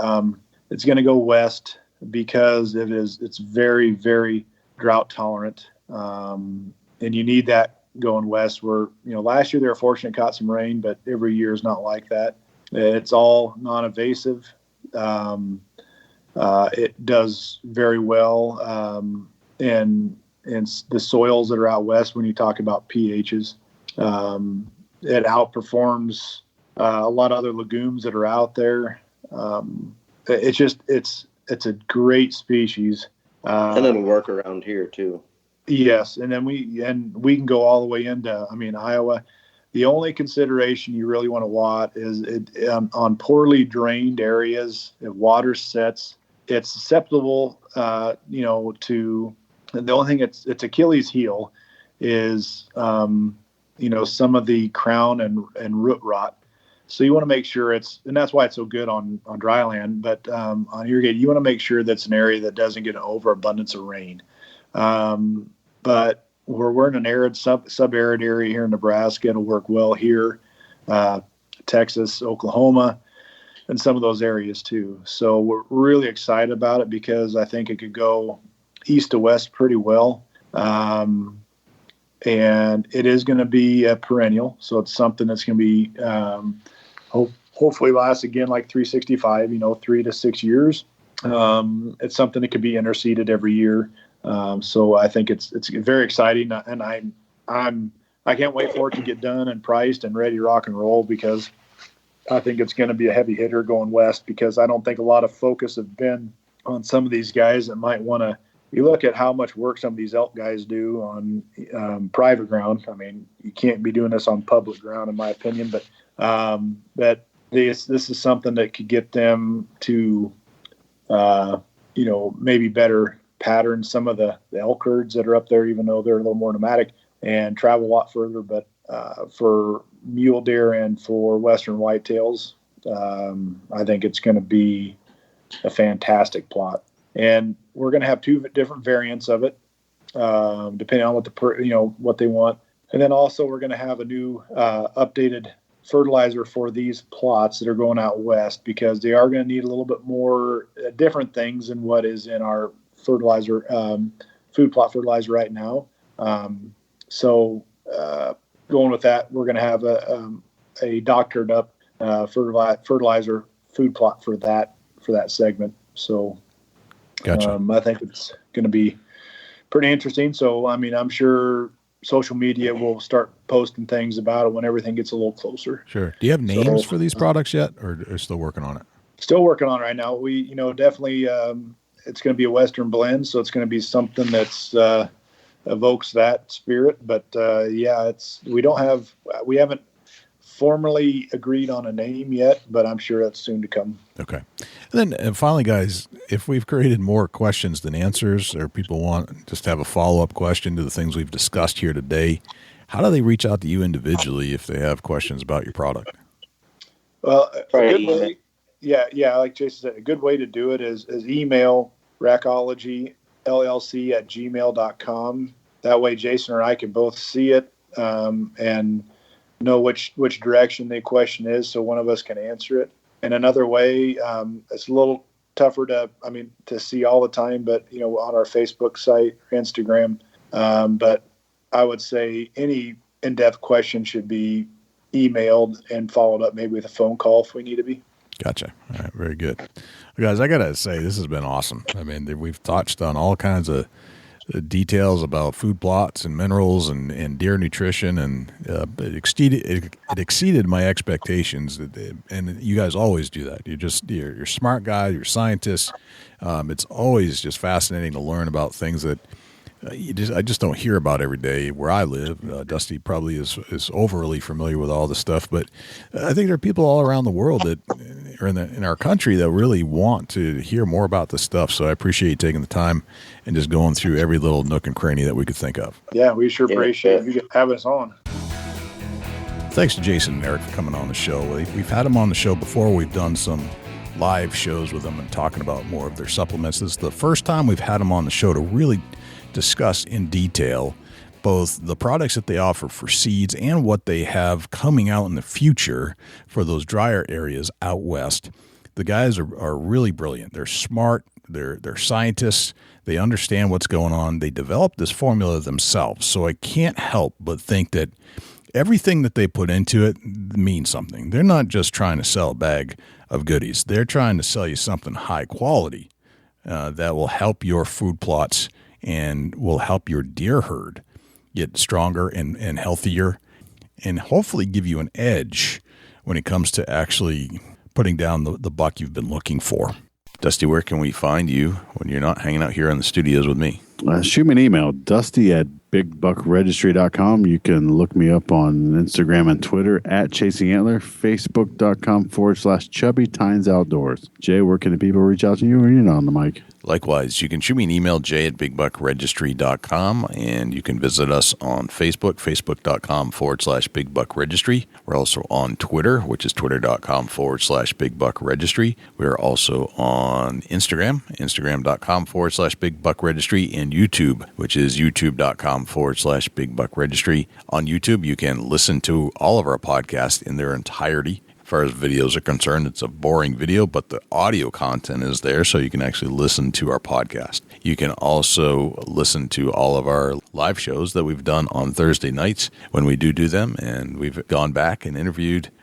It's going to go west because it's very, very drought tolerant. And you need that going west, where, last year they were fortunate, caught some rain, but every year is not like that. It's all non-invasive. It does very well in the soils that are out west. When you talk about pHs, it outperforms a lot of other legumes that are out there. It's a great species, and it'll work around here too. Yes, and then we can go all the way into Iowa. The only consideration you really want to watch is on poorly drained areas. If water sets, it's susceptible, to. And the only thing it's Achilles' heel is, some of the crown and root rot. So you want to make sure and that's why it's so good on dry land. But on irrigated, you want to make sure that's an area that doesn't get an overabundance of rain. But we're in an arid sub-arid area here in Nebraska. It'll work well here, Texas, Oklahoma, and some of those areas too. So we're really excited about it because I think it could go east to west pretty well. and it is going to be a perennial. So it's something that's going to be hopefully last again like 365, 3 to 6 years. It's something that could be interseeded every year. So I think it's very exciting, and I can't wait for it to get done and priced and ready to rock and roll, because I think it's going to be a heavy hitter going west, because I don't think a lot of focus have been on some of these guys that might want to. You look at how much work some of these elk guys do on private ground. I mean, you can't be doing this on public ground, in my opinion, but this is something that could get them to, maybe better pattern some of the elk herds that are up there, even though they're a little more nomadic and travel a lot further. But for mule deer and for western whitetails, I think it's going to be a fantastic plot. And we're going to have 2 different variants of it, depending on what they want. And then also we're going to have a new updated fertilizer for these plots that are going out west, because they are going to need a little bit more different things than what is in our fertilizer, food plot fertilizer right now. So going with that, we're going to have a doctored up fertilizer food plot for that segment. So gotcha. I think it's going to be pretty interesting. So, I mean, I'm sure social media will start posting things about it when everything gets a little closer. Sure. Do you have names for these products yet, or are you still working on it? Still working on it right now. We, definitely, it's going to be a Western blend, so it's going to be something that's evokes that spirit. But we haven't formally agreed on a name yet, but I'm sure that's soon to come. Okay. And then finally, guys, if we've created more questions than answers, or people want just to have a follow-up question to the things we've discussed here today, how do they reach out to you individually if they have questions about your product? Well, a good way, like Jason said, a good way to do it is email Rackology LLC@gmail.com. That way Jason or I can both see it and know which direction the question is, so one of us can answer it. And another way, it's a little tougher to see all the time, but on our Facebook site or Instagram. But I would say any in-depth question should be emailed and followed up maybe with a phone call if we need to be. Gotcha. All right. Very good. Well, guys, I got to say, this has been awesome. I mean, we've touched on all kinds of details about food plots and minerals and deer nutrition, and it exceeded my expectations. And you guys always do that. You're smart guys, you're scientists. It's always just fascinating to learn about things that I just don't hear about every day where I live. Dusty probably is overly familiar with all this stuff, but I think there are people all around the world that are in our country that really want to hear more about this stuff. So I appreciate you taking the time and just going through every little nook and cranny that we could think of. Yeah, we sure appreciate you having us on. Thanks to Jason and Eric for coming on the show. We've had them on the show before. We've done some live shows with them and talking about more of their supplements. This is the first time we've had them on the show to really discuss in detail both the products that they offer for seeds and what they have coming out in the future for those drier areas out west. The guys are really brilliant. They're smart. They're scientists. They understand what's going on. They developed this formula themselves. So I can't help but think that everything that they put into it means something. They're not just trying to sell a bag of goodies. They're trying to sell you something high quality that will help your food plots and will help your deer herd get stronger and healthier, and hopefully give you an edge when it comes to actually putting down the buck you've been looking for. Dusty, where can we find you when you're not hanging out here in the studios with me? Shoot me an email, dusty@bigbuckregistry.com. You can look me up on Instagram and Twitter @ChasingAntler, Facebook.com/Chubby Tines Outdoors. Jay, where can the people reach out to you? Or you're not on the mic? Likewise, you can shoot me an email, jay@bigbuckregistry.com, and you can visit us on Facebook, facebook.com/bigbuckregistry. We're also on Twitter, which is twitter.com/bigbuckregistry. We're also on Instagram, instagram.com/bigbuckregistry, and YouTube, which is youtube.com/bigbuckregistry. On YouTube, you can listen to all of our podcasts in their entirety. far as videos are concerned, it's a boring video, but the audio content is there, so you can actually listen to our podcast. You can also listen to all of our live shows that we've done on Thursday nights when we do them, and we've gone back and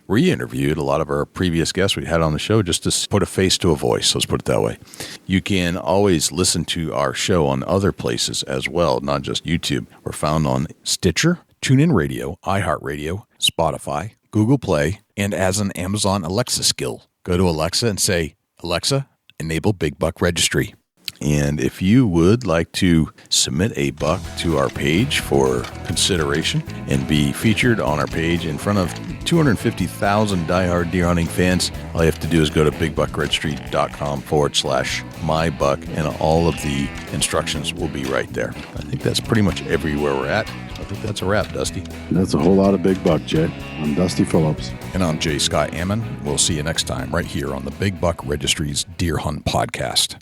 re-interviewed a lot of our previous guests we had on the show just to put a face to a voice. Let's put it that way. You can always listen to our show on other places as well, not just YouTube. We're found on Stitcher, TuneIn Radio, iHeartRadio, Spotify, Google Play, and as an Amazon Alexa skill. Go to Alexa and say, Alexa, enable Big Buck Registry. And if you would like to submit a buck to our page for consideration and be featured on our page in front of 250,000 diehard deer hunting fans, all you have to do is go to bigbuckregistry.com/mybuck, and all of the instructions will be right there. I think that's pretty much everywhere we're at. I think that's a wrap, Dusty. That's a whole lot of big buck, Jay. I'm Dusty Phillips. And I'm Jay Scott Ammann. We'll see you next time right here on the Big Buck Registry's Deer Hunt Podcast.